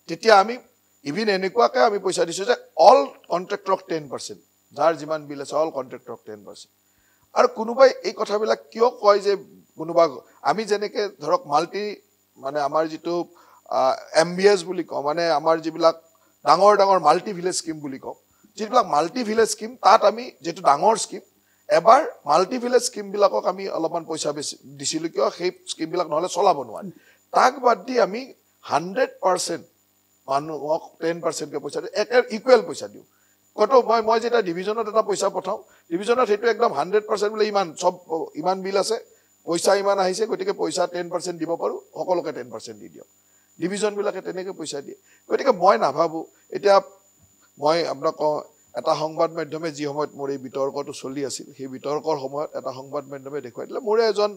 তেতিয়া আমি ইভিন এনেকুৱাকে আমি পইচা দিছো যে অল কন্ট্ৰাক্টৰক 10% যাৰ যিমান বিল আছে অল কন্ট্ৰাক্টৰক 10% আৰু কোনোবাই এই কথাবিলাক কিয় কয় যে কোনোবা আমি যেনেকে ধৰক মাল্টি মানে আমাৰ যিটো এমবিএছ বুলি কওঁ মানে আমাৰ যিবিলাক ডাঙৰ ডাঙৰ মাল্টি ভিলেজ স্কিম বুলি কওঁ যিবিলাক মাল্টি ভিলেজ স্কিম তাত আমি যিটো ডাঙৰ স্কিম এবাৰ মাল্টি ভিলেজ স্কিমবিলাকক আমি অলপমান পইচা বেছি দিছিলোঁ কিয় সেই স্কিমবিলাক নহ'লে চলাব নোৱাৰে তাক বাদ দি আমি 100% মানুহক 10%কে পইচা দিওঁ একে ইকুৱেল পইচা দিওঁ কত মই যেতিয়া ডিভিজনত এটা পইচা পঠাওঁ ডিভিজনত সেইটো একদম 100% বোলে ইমান বিল আছে পইচা ইমান আহিছে গতিকে পইচা 10% দিব পাৰোঁ সকলোকে 10% দি দিয়ক ডিভিজনবিলাকে তেনেকৈ পইচা দিয়ে গতিকে মই নাভাবোঁ এতিয়া মই আপোনাক কওঁ এটা সংবাদ মাধ্যমে যি সময়ত মোৰ এই বিতৰ্কটো চলি আছিল সেই বিতৰ্কৰ সময়ত এটা সংবাদ মাধ্যমে দেখুৱাই দিলে মোৰে এজন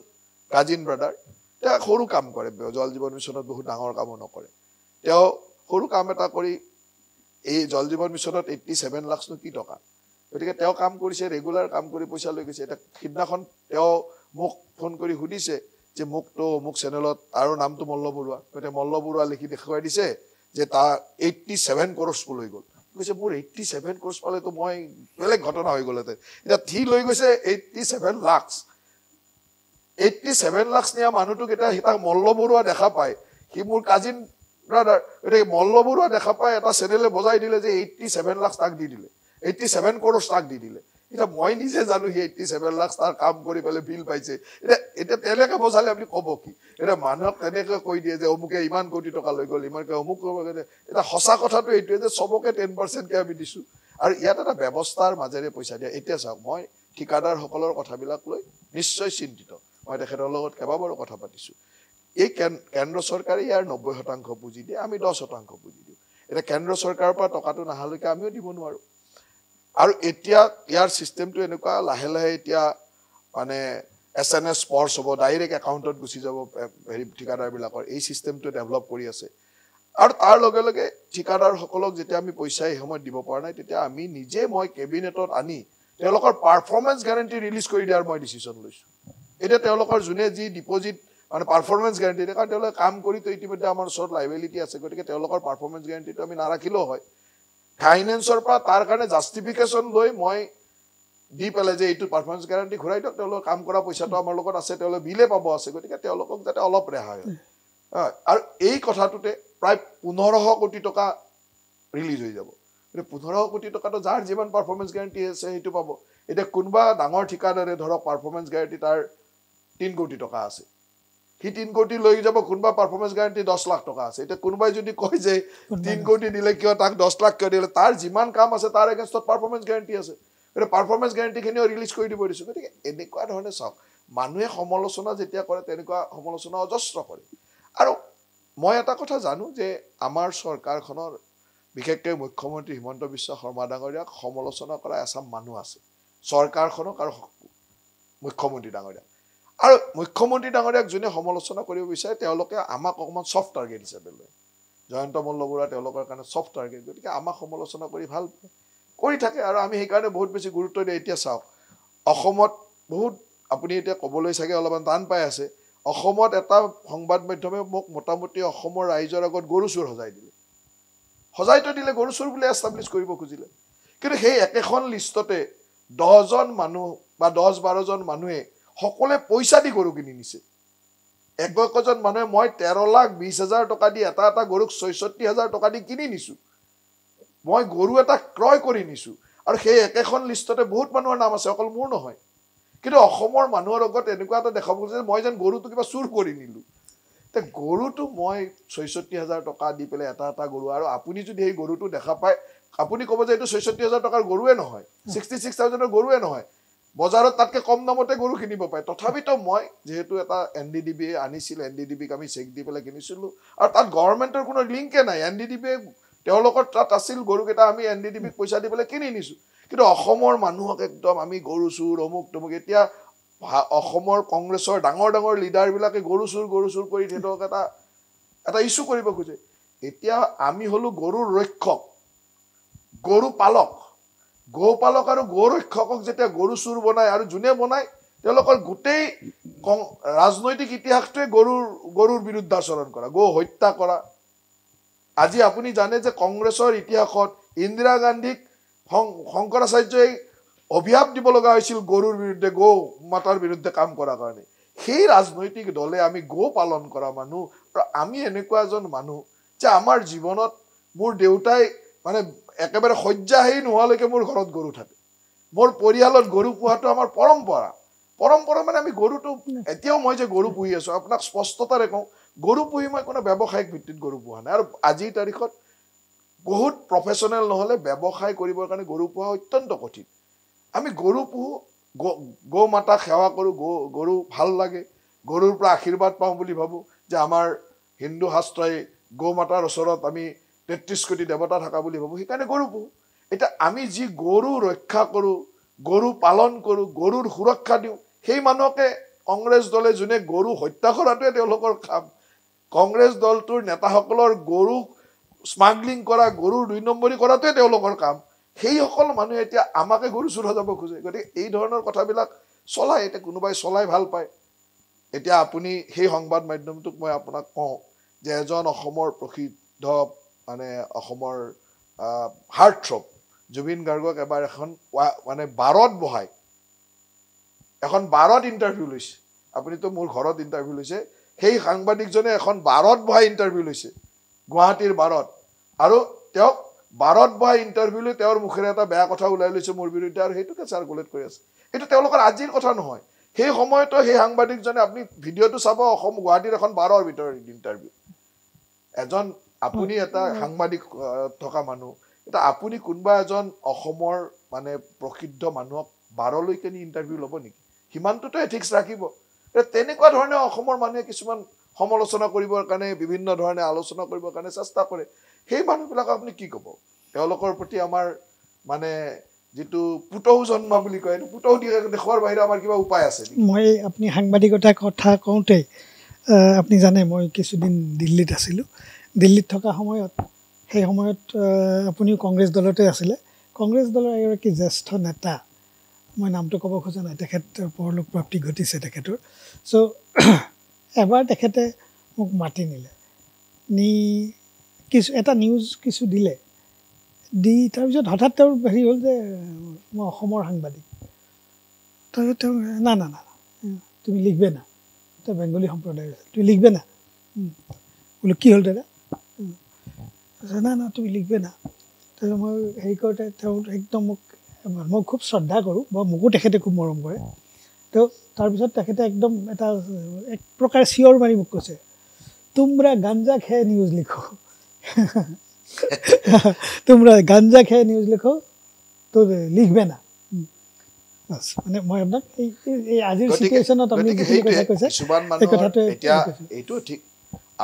কাজিন ব্ৰাদাৰ তেওঁ সৰু কাম কৰে জল জীৱন মিছনত বহুত ডাঙৰ কামো নকৰে তেওঁ সৰু কাম এটা কৰি এই জল জীৱন মিছনত 87 লাখনো কি টকা গতিকে তেওঁ কাম কৰিছে ৰেগুলাৰ কাম কৰি পইচা লৈ গৈছে এটা সিদিনাখন তেওঁ মোক ফোন কৰি সুধিছে যে মোক চেনেলত আৰু নামটো মল্ল বৰুৱা গতিকে মল্ল বৰুৱা লিখি দেখুৱাই দিছে যে তাৰ 87 কৰ'ছ লৈ গ'ল কৈছে মোৰ 87 কৰ'ছ পালেতো মই বেলেগ ঘটনা হৈ গ'ল এতিয়া থি লৈ গৈছে 87 লাখ 87 লাখ নিয়া মানুহটোক এটা তাক মল্ল বৰুৱা দেখা পায় সি মোৰ কাজিন ব্ৰাদাৰ গতিকে মল্ল বৰুৱা দেখা পায় এটা চেনেলে বজাই দিলে যে 87 লাখ তাক দি দিলে 87 কৰ'ছ তাক দি দিলে এটা মই নিজে জানো সি 87 লাখ তাৰ কাম কৰি পেলাই বিল পাইছে এতিয়া তেনেকে বজালে আপুনি ক'ব কি এটা মানুহক তেনেকে কৈ দিয়ে যে অমুকে ইমান কোটি টকা লৈ গ'ল ইমানকে অমুক এটা সঁচা কথাটো এইটোৱে যে চবকে 10%কে আমি দিছো আৰু ইয়াত এটা ব্যৱস্থাৰ মাজেৰে পইচা দিয়া এতিয়া চাওক মই ঠিকাদাৰসকলৰ কথাবিলাক লৈ নিশ্চয় চিন্তিত মই তেখেতৰ লগত কেইবাবাৰো কথা পাতিছো এই কেন্দ্ৰ চৰকাৰে ইয়াৰ 90% পুঁজি দিয়ে আমি 10% পুঁজি দিওঁ এটা কেন্দ্ৰ চৰকাৰৰ পৰা টকাটো নাহালৈকে আমিও দিব নোৱাৰো আৰু এতিয়া ইয়াৰ সিস্টেমটো এনেকুৱা লাহে লাহে এতিয়া মানে এছএনএছ স্পৰ্টছ হ'ব ডাইৰেক্ট একাউণ্টত গুচি যাব হেৰি ঠিকাদাৰবিলাকৰ এই সিস্টেমটো ডেভেলপ কৰি আছে আৰু তাৰ লগে লগে ঠিকাদাৰসকলক যেতিয়া আমি পইচা এই সময়ত দিব পৰা নাই তেতিয়া আমি নিজে মই কেবিনেটত আনি তেওঁলোকৰ পাৰফৰ্মেন্স গ্যাৰান্টি ৰিলিজ কৰি দিয়াৰ মই ডিচিশ্যন লৈছো এতিয়া তেওঁলোকৰ যোনে যি ডিপজিট মানে পাৰফৰ্মেন্স গ্যাৰান্টি কাৰণ তেওঁলোকে কাম কৰি তো ইতিমধ্যে আমাৰ ওচৰত লাইবিলিটি আছে গতিকে তেওঁলোকৰ পাৰফৰ্মেন্স গ্যাৰান্টিটো আমি নাৰাখিলেও হয় ফাইনেন্সৰ পৰা তাৰ কাৰণে জাষ্টিফিকেশ্যন লৈ মই দি পেলাই যে এইটো পাৰফৰ্মেন্স গ্যাৰান্টি ঘূৰাই দিয়ক তেওঁলোকৰ কাম কৰা পইচাটো আমাৰ লগত আছে তেওঁলোকে বিলে পাব আছে গতিকে তেওঁলোকক যাতে অলপ ৰেহাই হয় আৰু এই কথাটোতে প্ৰায় 1500 কোটি টকা ৰিলিজ হৈ যাব 1500 কোটি টকাটো যাৰ যিমান পাৰফৰ্মেন্স গ্যাৰান্টি আছে সেইটো পাব এতিয়া কোনোবা ডাঙৰ ঠিকাদাৰে ধৰক পাৰফৰ্মেন্স গ্যাৰান্টি তাৰ 3 কোটি টকা আছে সি 3 কোটি লৈ যাব কোনোবা পাৰফৰ্মেন্স গ্যাৰান্টি 10 লাখ টকা আছে এতিয়া কোনোবাই যদি কয় যে 3 কোটি দিলে কিয় তাক 10 লাখ কিয় দিলে তাৰ যিমান কাম আছে তাৰ এগেইনষ্টত পাৰফৰ্মেন্স গ্যাৰান্টি আছে এটা পাৰফৰ্মেন্স গ্যাৰান্টিখিনিও ৰিলিজ কৰি দিব দিছো গতিকে এনেকুৱা ধৰণে চাওক মানুহে সমালোচনা যেতিয়া কৰে তেনেকুৱা সমালোচনা অজস্ৰ কৰে আৰু মই এটা কথা জানো যে আমাৰ চৰকাৰখনৰ বিশেষকৈ মুখ্যমন্ত্ৰী হিমন্ত বিশ্ব শৰ্মা ডাঙৰীয়াক সমালোচনা কৰা এচাম মানুহ আছে চৰকাৰখনক আৰু মুখ্যমন্ত্ৰী ডাঙৰীয়াক আৰু মুখ্যমন্ত্ৰী ডাঙৰীয়াক যোনে সমালোচনা কৰিব বিচাৰে তেওঁলোকে আমাক অকমান সফট টাৰ্গেট হিচাপে লয় জয়ন্ত মল্ল বৰুৱা তেওঁলোকৰ কাৰণে সফট টাৰ্গেট গতিকে আমাক সমালোচনা কৰি ভাল কৰি থাকে আৰু আমি সেইকাৰণে বহুত বেছি গুৰুত্ব দিয়ে এতিয়া চাওক অসমত বহুত আপুনি এতিয়া ক'বলৈ চাগে অলপমান টান পাই আছে অসমত এটা সংবাদ মাধ্যমে মোক মোটামুটি অসমৰ ৰাইজৰ আগত গৰু চুৰ সজাইতো দিলে গৰু চুৰ বুলি এষ্টাব্লিছ কৰিব খুজিলে কিন্তু সেই একেখন লিষ্টতে 10 জন মানুহ বা 10-12 জন মানুহে সকলে পইচা দি গৰু কিনি নিছে একজন মানুহে মই 13,20,000 টকা দি এটা গৰুক 66,000 টকা দি কিনি নিছো মই গৰু এটা ক্ৰয় কৰি নিছো আৰু সেই একেখন লিষ্টতে বহুত মানুহৰ নাম আছে, অকল মোৰ নহয়। কিন্তু অসমৰ মানুহৰ লগত এনেকুৱা এটা দেখাব খুজিছে যে মই যেন গৰুটো কিবা চুৰ কৰি নিলোঁ। এতিয়া গৰুটো মই ৬৬,০০০ টকা দি পেলাই এটা গৰু, আৰু আপুনি যদি সেই গৰুটো দেখা পায় আপুনি ক'ব যে এইটো ৬৬,০০০ টকাৰ গৰুৱে নহয়, 66,000ৰ গৰুৱে নহয়, বজাৰত তাতকৈ কম দামতে গৰু কিনিব পাৰে। তথাপিতো মই যিহেতু এটা NDDB আনিছিল, NDDBক আমি চেক দি পেলাই কিনিছিলোঁ, আৰু তাত গভৰ্ণমেণ্টৰ কোনো লিংকে নাই। NDDBয়ে তেওঁলোকৰ তাত আছিল গৰুকেইটা, আমি NDDBক পইচা দি পেলাই কিনি নিছোঁ। কিন্তু অসমৰ মানুহক একদম আমি গৰু চুৰ অমুক তমুক, এতিয়া অসমৰ কংগ্ৰেছৰ ডাঙৰ ডাঙৰ লিডাৰবিলাকে গৰু চুৰ কৰি তেওঁলোকক এটা ইছ্যু কৰিব খোজে। এতিয়া আমি হ'লোঁ গৰুৰ ৰক্ষক, গৰু পালক, গো পালক আৰু গো ৰক্ষকক যেতিয়া গৰু চুৰ বনায়, আৰু যোনে বনায় তেওঁলোকৰ গোটেই ৰাজনৈতিক ইতিহাসটোৱে গৰুৰ বিৰুদ্ধাচৰণ কৰা, গো হত্যা কৰা। আজি আপুনি জানে যে কংগ্ৰেছৰ ইতিহাসত ইন্দিৰা গান্ধীক শংকৰাচাৰ্যই অভিশাপ দিব লগা হৈছিল গৰুৰ বিৰুদ্ধে, গো মাতাৰ বিৰুদ্ধে কাম কৰাৰ কাৰণে। সেই ৰাজনৈতিক দলে আমি গো পালন কৰা মানুহ, আৰু আমি এনেকুৱা এজন মানুহ যে আমাৰ জীৱনত মোৰ দেউতাই মানে একেবাৰে শয্যাশায়ী নোহোৱালৈকে মোৰ ঘৰত গৰু থাকে। মোৰ পৰিয়ালত গৰু পোহাটো আমাৰ পৰম্পৰা মানে আমি গৰুটো এতিয়াও মই যে গৰু পুহি আছোঁ, আপোনাক স্পষ্টতাৰে কওঁ, গৰু পুহি মই কোনো ব্যৱসায়িক ভিত্তিত গৰু পোহা নাই। আৰু আজিৰ তাৰিখত বহুত প্ৰফেশ্যনেল নহ'লে ব্যৱসায় কৰিবৰ কাৰণে গৰু পোহা অত্যন্ত কঠিন। আমি গৰু পুহোঁ, গো মাতাক সেৱা কৰোঁ, গৰু ভাল লাগে, গৰুৰ পৰা আশীৰ্বাদ পাওঁ বুলি ভাবোঁ যে আমাৰ হিন্দু শাস্ত্ৰই গো মাতাৰ ওচৰত আমি ৩৩ কোটি দেৱতা থকা বুলি ভাবোঁ, সেইকাৰণে গৰু পুহোঁ। এতিয়া আমি যি গৰু ৰক্ষা কৰোঁ, গৰু পালন কৰোঁ, গৰুৰ সুৰক্ষা দিওঁ, সেই মানুহকে কংগ্ৰেছ দলে যোনে গৰু হত্যা কৰাটোৱে তেওঁলোকৰ কাম, কংগ্ৰেছ দলটোৰ নেতাসকলৰ গৰু স্মাগলিং কৰা, গৰুৰ ২ নম্বৰী কৰাটোৱে তেওঁলোকৰ কাম। সেইসকল মানুহে এতিয়া আমাকে গৰু চুৰ যাব খোজে। গতিকে এই ধৰণৰ কথাবিলাক চলায়, এতিয়া কোনোবাই চলাই ভাল পায়। এতিয়া আপুনি সেই সংবাদ মাধ্যমটোক মই আপোনাক কওঁ যে এজন অসমৰ প্ৰসিদ্ধ মানে অসমৰ হাৰ্টথ্ৰব জুবিন গাৰ্গক এবাৰ এখন মানে বাৰত বহাই এখন বাৰত ইণ্টাৰভিউ লৈছে। আপুনিতো মোৰ ঘৰত ইণ্টাৰভিউ লৈছে, সেই সাংবাদিকজনে এখন বাৰত বহাই ইণ্টাৰভিউ লৈছে, গুৱাহাটীৰ বাৰত, আৰু তেওঁক বাৰত বহাই ইণ্টাৰভিউ লৈ তেওঁৰ মুখেৰে এটা বেয়া কথা ওলাই লৈছে মোৰ বিৰুদ্ধে, আৰু সেইটোকে চাৰ্কুলেট কৰি আছে। এইটো তেওঁলোকৰ আজিৰ কথা নহয়, সেই সময়তো সেই সাংবাদিকজনে, আপুনি ভিডিঅ'টো চাব, গুৱাহাটীৰ এখন বাৰৰ ভিতৰত ইণ্টাৰভিউ। আপুনি এটা সাংবাদিক থকা মানুহ, এতিয়া আপুনি কোনোবা এজন অসমৰ মানে প্ৰসিদ্ধ মানুহক বাৰলৈকে নি ইণ্টাৰভিউ ল'ব নেকি? সিমানটোতো এথিক্স ৰাখিব। তেনেকুৱা ধৰণে অসমৰ মানুহে কিছুমান সমালোচনা কৰিবৰ কাৰণে, বিভিন্ন ধৰণে আলোচনা কৰিবৰ কাৰণে চেষ্টা কৰে। সেই মানুহবিলাকক আপুনি কি ক'ব? তেওঁলোকৰ প্ৰতি আমাৰ মানে যিটো পুতৌ জন্ম বুলি কয়, পুতৌ দেখুৱাৰ বাহিৰে আমাৰ কিবা উপায় আছে? মই আপুনি সাংবাদিকতাৰ কথা কওঁতে আপুনি জানে মই কিছুদিন দিল্লীত আছিলোঁ। দিল্লীত থকা সময়ত, সেই সময়ত আপুনিও কংগ্ৰেছ দলতে আছিলে, কংগ্ৰেছ দলৰ এগৰাকী জ্যেষ্ঠ নেতা, মই নামটো ক'ব খোজা নাই, তেখেতৰ পৰলোক প্ৰাপ্তি ঘটিছে তেখেতৰ। চ' এবাৰ তেখেতে মোক মাতি নিলে, এটা নিউজ কিছু দিলে, তাৰপিছত হঠাৎ তেওঁৰ হেৰি হ'ল যে মই অসমৰ সাংবাদিক। তাৰপিছত তেওঁ না তুমি লিখবে না, তেওঁ বেংগলী সম্প্ৰদায়ৰ আছিল, তুমি লিখবে না। বোলো কি হ'ল দাদা? না তুমি লিখবে না। তাৰপিছত মই হেৰি কৰোঁতে তেওঁ একদম মই খুব শ্ৰদ্ধা কৰোঁ, বা মোকো তেখেতে খুব মৰম কৰে। তেওঁ তাৰপিছত তেখেতে একদম এক প্ৰকাৰ চিঞৰ মাৰি মোক কৈছে, তোমরা গাঞ্জা খেয়ে নিউজ লিখো, তোমরা গাঞ্জা খেয়ে নিউজ লিখো, তো লিখবে না। বাছ, মানে মই আপোনাক এই আজিৰ চিটুৱেশ্যনত আপুনি যিখিনি কথা কৈছে সেই কথাটোৱে এতিয়া এইটো ঠিক।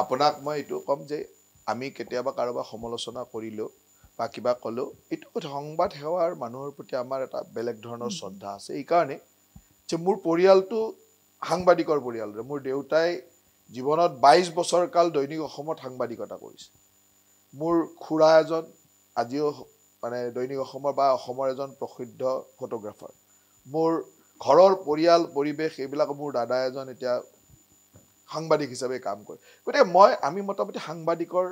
আপোনাক মই এইটো ক'ম যে আমি কেতিয়াবা কাৰোবাক সমালোচনা কৰিলেও বা কিবা ক'লেও, এইটো কথা সংবাদ সেৱাৰ মানুহৰ প্ৰতি আমাৰ এটা বেলেগ ধৰণৰ শ্ৰদ্ধা আছে। এইকাৰণে যে মোৰ পৰিয়ালটো সাংবাদিকৰ পৰিয়াল। মোৰ দেউতাই জীৱনত ২২ বছৰ কাল দৈনিক অসমত সাংবাদিকতা কৰিছে। মোৰ খুৰা এজন আজিও মানে দৈনিক অসমৰ বা অসমৰ এজন প্ৰসিদ্ধ ফটোগ্ৰাফাৰ। মোৰ ঘৰৰ পৰিয়াল পৰিৱেশ এইবিলাক, মোৰ দাদা এজন এতিয়া সাংবাদিক হিচাপে কাম কৰে। গতিকে আমি মোটামুটি সাংবাদিকৰ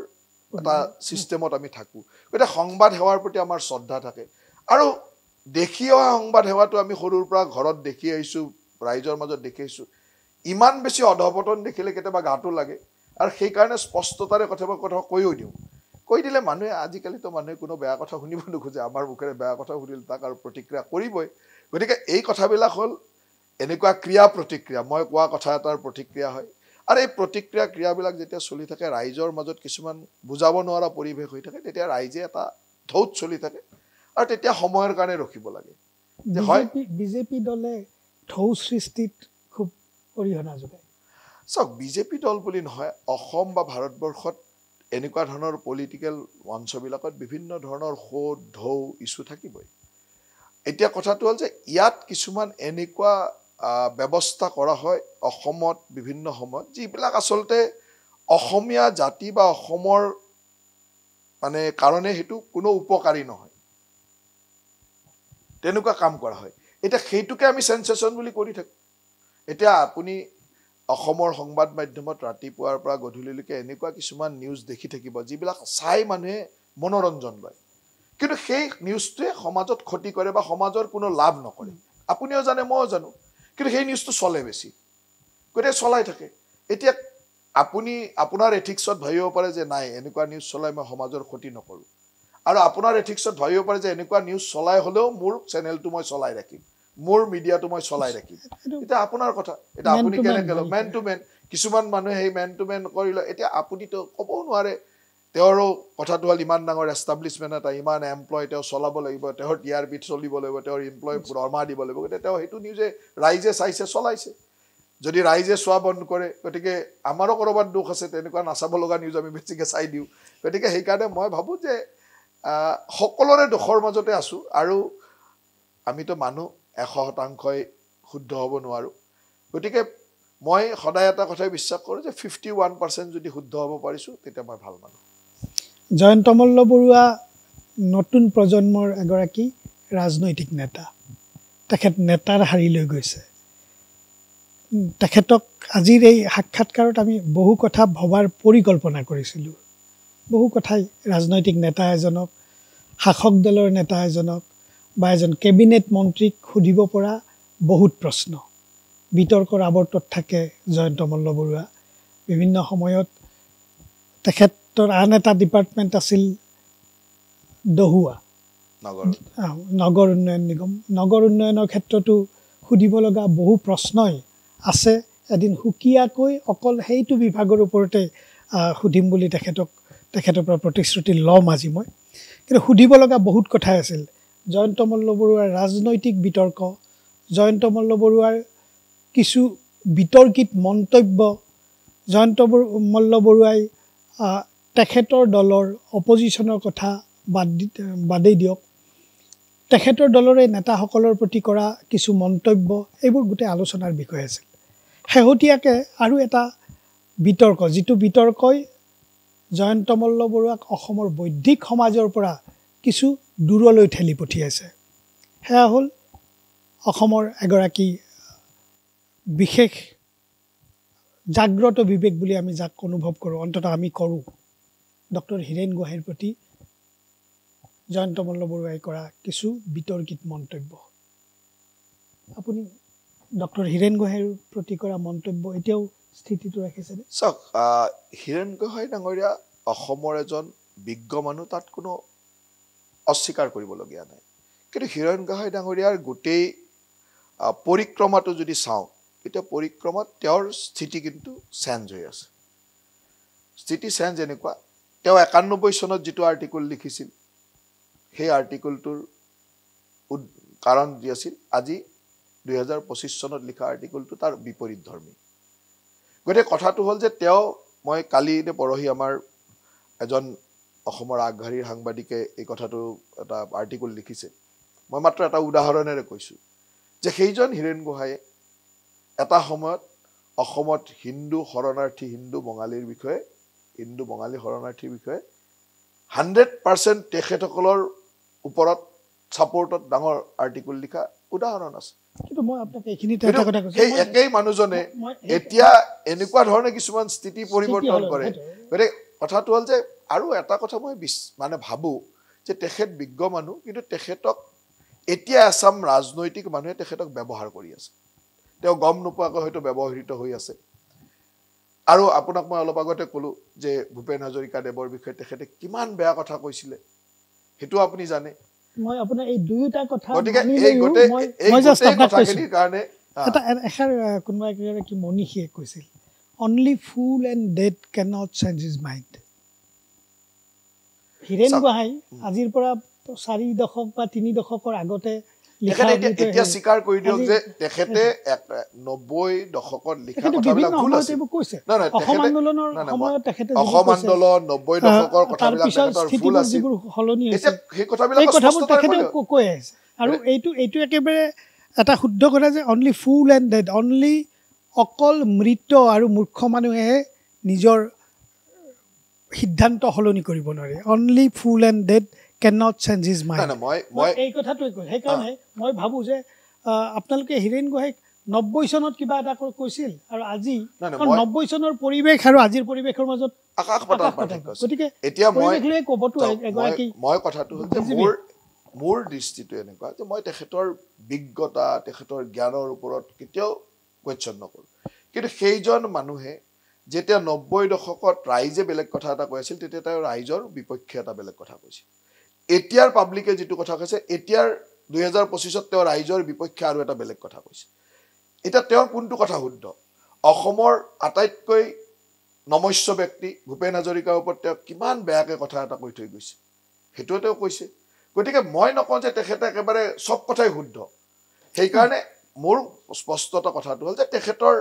এটা ছিষ্টেমত আমি থাকোঁ। গতিকে সংবাদ সেৱাৰ প্ৰতি আমাৰ শ্ৰদ্ধা থাকে। আৰু দেখি অহা সংবাদ সেৱাটো আমি সৰুৰ পৰা ঘৰত দেখি আহিছোঁ, ৰাইজৰ মাজত দেখি আহিছোঁ। ইমান বেছি অধপতন দেখিলে কেতিয়াবা গাটো লাগে, আৰু সেইকাৰণে স্পষ্টতাৰে কথা কৈও দিওঁ। কৈ দিলে মানুহে আজিকালিতো মানুহে কোনো বেয়া কথা শুনিব নোখোজে আমাৰ মুখেৰে বেয়া কথা শুনিলে তাক আৰু প্ৰতিক্ৰিয়া কৰিবই গতিকে এই কথাবিলাক হ'ল এনেকুৱা ক্ৰিয়া প্ৰতিক্ৰিয়া মই কোৱা কথা এটাৰ প্ৰতিক্ৰিয়া হয় আৰু এই প্ৰতিক্ৰিয়া ক্ৰিয়াবিলাক যেতিয়া চলি থাকে ৰাইজৰ মাজত কিছুমান বুজাব নোৱাৰা পৰিৱেশ হৈ থাকে তেতিয়া ৰাইজে এটা ঢৌত চলি থাকে আৰু তেতিয়া সময়ৰ কাৰণে ৰখিব লাগে যে হয় বিজেপি দলে ঢৌ সৃষ্টিত খুব অৰিহণা যোগায় চাওক বিজেপি দল বুলি নহয় অসম বা ভাৰতবৰ্ষত এনেকুৱা ধৰণৰ পলিটিকেল মঞ্চবিলাকত বিভিন্ন ধৰণৰ সোধ ঢৌ ইছ্যু থাকিবই এতিয়া কথাটো হ'ল যে ইয়াত কিছুমান এনেকুৱা ব্যৱস্থা কৰা হয় অসমত বিভিন্ন সময়ত যিবিলাক আচলতে অসমীয়া জাতি বা অসমৰ মানে কাৰণে সেইটো কোনো উপকাৰী নহয় তেনেকুৱা কাম কৰা হয় এতিয়া সেইটোকে আমি সেন্সেশন বুলি কৰি থাকোঁ এতিয়া আপুনি অসমৰ সংবাদ মাধ্যমত ৰাতিপুৱাৰ পৰা গধূলিলৈকে এনেকুৱা কিছুমান নিউজ দেখি থাকিব যিবিলাক চাই মানুহে মনোৰঞ্জন লয় কিন্তু সেই নিউজটোৱে সমাজত ক্ষতি কৰে বা সমাজৰ কোনো লাভ নকৰে আপুনিও জানে মইও জানো কিন্তু সেই নিউজটো চলে বেছি গতিকে চলাই থাকে এতিয়া আপুনি আপোনাৰ এথিক্সত ভাবিব পাৰে যে নাই এনেকুৱা নিউজ চলাই মই সমাজৰ ক্ষতি নকৰোঁ আৰু আপোনাৰ এথিক্সত ভাবিব পাৰে যে এনেকুৱা নিউজ চলাই হ'লেও মোৰ চেনেলটো মই চলাই ৰাখিম মোৰ মিডিয়াটো মই চলাই ৰাখিম এতিয়া আপোনাৰ কথা এতিয়া আপুনি কেনেকৈ মেন টু মেন কিছুমান মানুহে সেই মেন টু মেন কৰিলে এতিয়া আপুনিতো ক'বও নোৱাৰে তেওঁৰো কথাটো হ'ল ইমান ডাঙৰ এষ্টাব্লিছমেণ্ট এটা ইমান এমপ্লয় তেওঁ চলাব লাগিব তেওঁৰ টিআৰপিত চলিব লাগিব তেওঁৰ এমপ্লয় দৰমহা দিব লাগিব গতিকে তেওঁ সেইটো নিউজে ৰাইজে চাইছে চলাইছে যদি ৰাইজে চোৱা বন্ধ কৰে গতিকে আমাৰো ক'ৰবাত দুখ আছে তেনেকুৱা নাচাব লগা নিউজ আমি বেছিকৈ চাই দিওঁ গতিকে সেইকাৰণে মই ভাবোঁ যে সকলোৰে দুখৰ মাজতে আছোঁ আৰু আমিতো মানুহ 100% শুদ্ধ হ'ব নোৱাৰোঁ গতিকে মই সদায় এটা কথাই বিশ্বাস কৰোঁ যে 51% যদি শুদ্ধ হ'ব পাৰিছোঁ তেতিয়া মই ভাল মানুহ জয়ন্ত মল্ল বৰুৱা নতুন প্ৰজন্মৰ এগৰাকী ৰাজনৈতিক নেতা তেখেত নেতাৰ হাৰি লৈ গৈছে তেখেতক আজিৰ এই সাক্ষাৎকাৰত আমি বহু কথা ভবাৰ পৰিকল্পনা কৰিছিলোঁ বহু কথাই ৰাজনৈতিক নেতা এজনক শাসক দলৰ নেতা এজনক বা এজন কেবিনেট মন্ত্ৰীক সুধিব পৰা বহুত প্ৰশ্ন বিতৰ্কৰ আৱৰ্তত থাকে জয়ন্ত মল্ল বৰুৱা বিভিন্ন সময়ত তেখেতৰ আন এটা ডিপাৰ্টমেণ্ট আছিল দহুৱা নগৰ উন্নয়ন নিগম নগৰ উন্নয়নৰ ক্ষেত্ৰতো সুধিব লগা বহু প্ৰশ্নই আছে এদিন সুকীয়াকৈ অকল সেইটো বিভাগৰ ওপৰতে সুধিম বুলি তেখেতৰ পৰা প্ৰতিশ্ৰুতি ল'ম আজি মই কিন্তু সুধিব লগা বহুত কথাই আছিল জয়ন্ত মল্ল বৰুৱাৰ ৰাজনৈতিক বিতৰ্ক জয়ন্ত মল্ল বৰুৱাৰ কিছু বিতৰ্কিত মন্তব্য জয়ন্ত মল্ল বৰুৱাই তেখেতৰ দলৰ অপজিশ্যনৰ কথা বাদেই দিয়ক তেখেতৰ দলৰে নেতাসকলৰ প্ৰতি কৰা কিছু মন্তব্য এইবোৰ গোটেই আলোচনাৰ বিষয় আছিল শেহতীয়াকৈ আৰু এটা বিতৰ্ক যিটো বিতৰ্কই জয়ন্ত মল্ল বৰুৱাক অসমৰ বৈদিক সমাজৰ পৰা কিছু দূৰলৈ ঠেলি পঠিয়াইছে সেয়া হ'ল অসমৰ এগৰাকী বিশেষ জাগ্ৰত বিবেক বুলি আমি যাক অনুভৱ কৰোঁ অন্ততঃ আমি কৰোঁ ডক্টৰ হীৰেণ গোহাঁইৰ প্ৰতি জয়ন্ত মল্ল বৰুৱাই কৰা কিছু বিতৰ্কিত মন্তব্য আপুনি ডক্টৰ হীৰেণ গোহাঁইৰ প্ৰতি কৰা মন্তব্য এতিয়াও স্থিতিটো ৰাখিছেনে চাওক হীৰেণ গোহাঁই ডাঙৰীয়া অসমৰ এজন বিজ্ঞ মানুহ তাত কোনো অস্বীকাৰ কৰিবলগীয়া নাই কিন্তু হীৰেণ গোহাঁই ডাঙৰীয়াৰ গোটেই পৰিক্ৰমাটো যদি চাওঁ এতিয়া পৰিক্ৰমাত তেওঁৰ স্থিতি কিন্তু চেঞ্জ হৈ আছে স্থিতি চেঞ্জ এনেকুৱা তেওঁ 91 চনত যিটো আৰ্টিকল লিখিছিল সেই আৰ্টিকলটোৰ কাৰণ যি আছিল আজি 2025 চনত লিখা আৰ্টিকলটো তাৰ বিপৰীত ধৰ্মী গতিকে কথাটো হ'ল যে তেওঁ মই কালি নে পৰহি আমাৰ এজন অসমৰ আগশাৰীৰ সাংবাদিকে এই কথাটো এটা আৰ্টিকল লিখিছে মই মাত্ৰ এটা উদাহৰণেৰে কৈছোঁ যে সেইজন হীৰেণ গোহাঁইয়ে এটা সময়ত অসমত হিন্দু শৰণাৰ্থী হিন্দু বঙালী শৰণাৰ্থীৰ বিষয়ে 100% তেখেতসকলৰ ওপৰত ছাপোৰ্টত ডাঙৰ আৰ্টিকল লিখা উদাহৰণ আছে কিন্তু মই আপোনাক এইখিনিতে এটা কথা কৈছোঁ সেই একেই মানুহজনে এতিয়া এনেকুৱা ধৰণে কিছুমান স্থিতি পৰিৱৰ্তন কৰে গতিকে কথাটো হ'ল যে আৰু এটা কথা মই মানে ভাবোঁ যে তেখেত বিজ্ঞ মানুহ কিন্তু তেখেতক এতিয়া আসাম ৰাজনৈতিক মানুহে তেখেতক ব্যৱহাৰ কৰি আছে তেওঁ গম নোপোৱাকৈ হয়তো ব্যৱহৃত হৈ আছে আৰু আপোনাক মই অলপ আগতে ক'লো যে ভূপেন হাজৰিকাদেৱৰ বিষয়ে তেখেতে কিমান বেয়া কথা কৈছিলে সেইটো আপুনি জানে মই আপোনাৰ এই দুয়োটা কথা গতিকে মানি এই লৈও গোটেই মই জাষ্ট আপোনাক কৈছো কথাখিনিৰ কাৰণে এটা এষাৰ কোনোবাই কি মনীষীয়ে কৈছিল only fool and dead can not change his mind Hiren Gohain আজিৰ পৰা 4 দশক বা 3 দশকৰ আগতে তেখেতে এতিয়া স্বীকাৰ কৰি দিয়ক যে তেখেতে 90 দশকত লিখা কথাবিলাক ভুল আছিল অসম আন্দোলন 90 দশকৰ কথাবিলাক তেখেতৰ ভুল আছিল সলনি হৈছে সেই কথাবিলাক তেখেতে কৈ আছে আৰু এইটো একেবাৰে এটা শুদ্ধ কথা যে only fool and dead only অকল মৃত আৰু মূৰ্খ মানুহে নিজৰ সিদ্ধান্ত সলনি কৰিব নোৱাৰে only fool and dead can not change his mind মই এই কথাটোৱে কৈ সেইকাৰণে মই ভাবোঁ যে আপোনালোকে হীৰেণ গোহাঁইক 90 চনত কিবা এটা কৈছিল আৰু আজি 90 চনৰ পৰিৱেশ আৰু আজিৰ পৰিৱেশৰ মাজত আকাশ পাতাল পাৰ্থক্য গতিকে এতিয়া মই কথাটো হ'ল যে মোৰ দৃষ্টিটো এনেকুৱা যে মই তেখেতৰ বিজ্ঞতা তেখেতৰ জ্ঞানৰ ওপৰত কেতিয়াও কোৱেশ্যন নকৰোঁ কিন্তু সেইজন মানুহে যেতিয়া 90 দশকত ৰাইজে বেলেগ কথা এটা কৈ আছিল তেতিয়া তেওঁ ৰাইজৰ বিপক্ষে এটা বেলেগ কথা কৈছিল এতিয়াৰ পাব্লিকে যিটো কথা কৈছে এতিয়াৰ 2025ত তেওঁ ৰাইজৰ বিপক্ষে আৰু এটা বেলেগ কথা কৈছে এটা তেওঁৰ কোনটো কথা শুদ্ধ অসমৰ আটাইতকৈ নমস্য ব্যক্তি ভূপেন হাজৰিকাৰ ওপৰত তেওঁ কিমান বেয়াকৈ কথা এটা কৈ থৈ গৈছে সেইটোও তেওঁ কৈছে গতিকে মই নকওঁ যে তেখেতে একেবাৰে চব কথাই শুদ্ধ সেইকাৰণে মোৰ স্পষ্টতা কথাটো হ'ল যে তেখেতৰ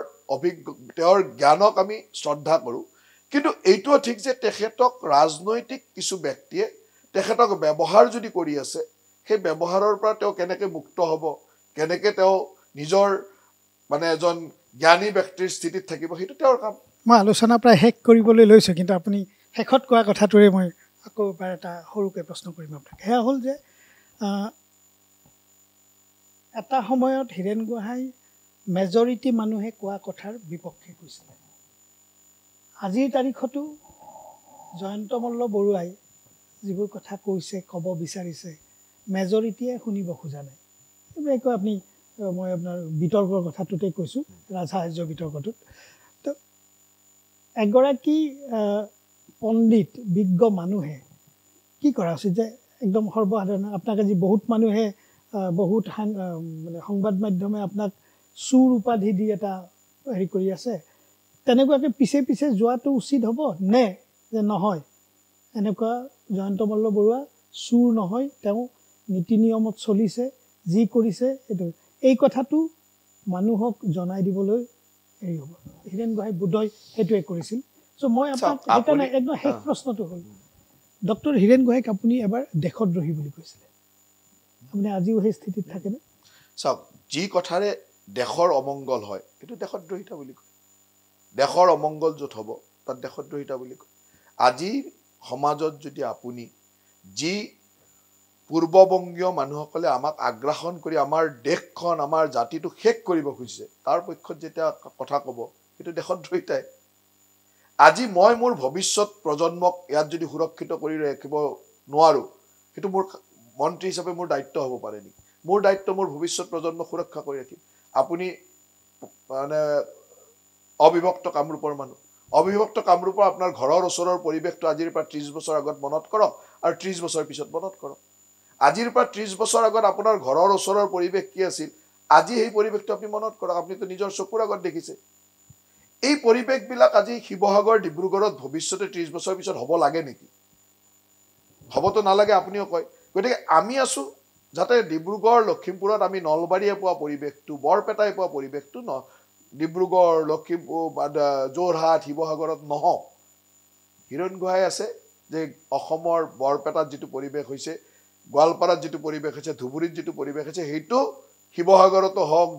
তেওঁৰ জ্ঞানক আমি শ্ৰদ্ধা কৰোঁ কিন্তু এইটোও ঠিক যে তেখেতক ৰাজনৈতিক কিছু ব্যক্তিয়ে তেখেতক ব্যৱহাৰ যদি কৰি আছে সেই ব্যৱহাৰৰ পৰা তেওঁ কেনেকৈ মুক্ত হ'ব কেনেকৈ তেওঁ নিজৰ মানে এজন জ্ঞানী ব্যক্তিৰ স্থিতিত থাকিব সেইটো তেওঁৰ কাম মই আলোচনা প্ৰায় শেষ কৰিবলৈ লৈছোঁ কিন্তু আপুনি শেষত কোৱা কথাটোৰে মই আকৌ এবাৰ এটা সৰুকৈ প্ৰশ্ন কৰিম আপোনাক সেয়া হ'ল যে এটা সময়ত হীৰেণ গোহাঁই মেজৰিটি মানুহে কোৱা কথাৰ বিপক্ষে কৈছিলে আজিৰ তাৰিখতো জয়ন্ত মল্ল বৰুৱাই যিবোৰ কথা কৈছে ক'ব বিচাৰিছে মেজৰিটিয়ে শুনিব খোজা নাই এইবোৰ আপুনি মই আপোনাৰ বিতৰ্কৰ কথাটোতে কৈছোঁ ৰাজসাহাৰ্য বিতৰ্কটোত তো এগৰাকী পণ্ডিত বিজ্ঞ মানুহে কি কৰা উচিত যে একদম সৰ্বসাধাৰণ আপোনাক আজি বহুত মানুহে বহুত মানে সংবাদ মাধ্যমে আপোনাক চুৰ উপাধি দি এটা হেৰি কৰি আছে তেনেকুৱাকৈ পিছে পিছে যোৱাটো উচিত হ'ব নে যে নহয় এনেকুৱা জয়ন্ত মল্ল বৰুৱা চুৰ নহয় তেওঁ নীতি নিয়মত চলিছে যি কৰিছে এইটো এই কথাটো মানুহক জনাই দিবলৈ হেৰি হ'ব হীৰেণ গোহাঁই বোধহয় সেইটোৱে কৰিছিল চ' মই আপোনাক সেইকাৰণে একদম শেষ প্ৰশ্নটো হ'ল ডক্টৰ হীৰেণ গোহাঁইক আপুনি এবাৰ দেশদ্ৰোহী বুলি কৈছিলে আপুনি আজিও সেই স্থিতিত থাকেনে চাওক যি কথাৰে দেশৰ অমংগল হয় সেইটো দেশদ্ৰোহিতা বুলি কয় দেশৰ অমংগল য'ত হ'ব তাত দেশদ্ৰোহিতা বুলি কয় আজিৰ সমাজত যদি আপুনি যি পূৰ্ববংগীয় মানুহসকলে আমাক আগ্ৰাসন কৰি আমাৰ দেশখন আমাৰ জাতিটো শেষ কৰিব খুজিছে তাৰ পক্ষত যেতিয়া কথা ক'ব সেইটো দেশদ্ৰোহিতাই আজি মই মোৰ ভৱিষ্যত প্ৰজন্মক ইয়াত যদি সুৰক্ষিত কৰি ৰাখিব নোৱাৰোঁ সেইটো মোৰ মন্ত্ৰী হিচাপে মোৰ দায়িত্ব হ'ব পাৰে নেকি মোৰ দায়িত্ব মোৰ ভৱিষ্যত প্ৰজন্মক সুৰক্ষা কৰি ৰাখিম আপুনি মানে অবিভক্ত কামৰূপৰ মানুহ অবিভক্ত কামৰূপৰ আপোনাৰ ঘৰৰ ওচৰৰ পৰিৱেশটো আজিৰ পৰা 30 বছৰ আগত মনত কৰক আৰু 30 বছৰ পিছত মনত কৰক আজিৰ পৰা 30 বছৰ আগত আপোনাৰ ঘৰৰ ওচৰৰ পৰিৱেশ কি আছিল আজি সেই পৰিৱেশটো আপুনি মনত কৰক আপুনিতো নিজৰ চকুৰ আগত দেখিছে এই পৰিৱেশবিলাক আজি শিৱসাগৰ ডিব্ৰুগড়ত ভৱিষ্যতে 30 বছৰ পিছত হ'ব লাগে নেকি হ'বতো নালাগে আপুনিও কয় গতিকে আমি আছোঁ যাতে ডিব্ৰুগড় লখিমপুৰত আমি নলবাৰীয়ে পোৱা পৰিৱেশটো বৰপেটাই পোৱা পৰিৱেশটো ডিব্ৰুগড় লখিমপুৰ যোৰহাট শিৱসাগৰত নহওক হীৰেণ গোহাঁই আছে যে অসমৰ বৰপেটাত যিটো পৰিৱেশ হৈছে গোৱালপাৰাত যিটো পৰিৱেশ হৈছে ধুবুৰীত যিটো পৰিৱেশ হৈছে সেইটো শিৱসাগৰতো হওক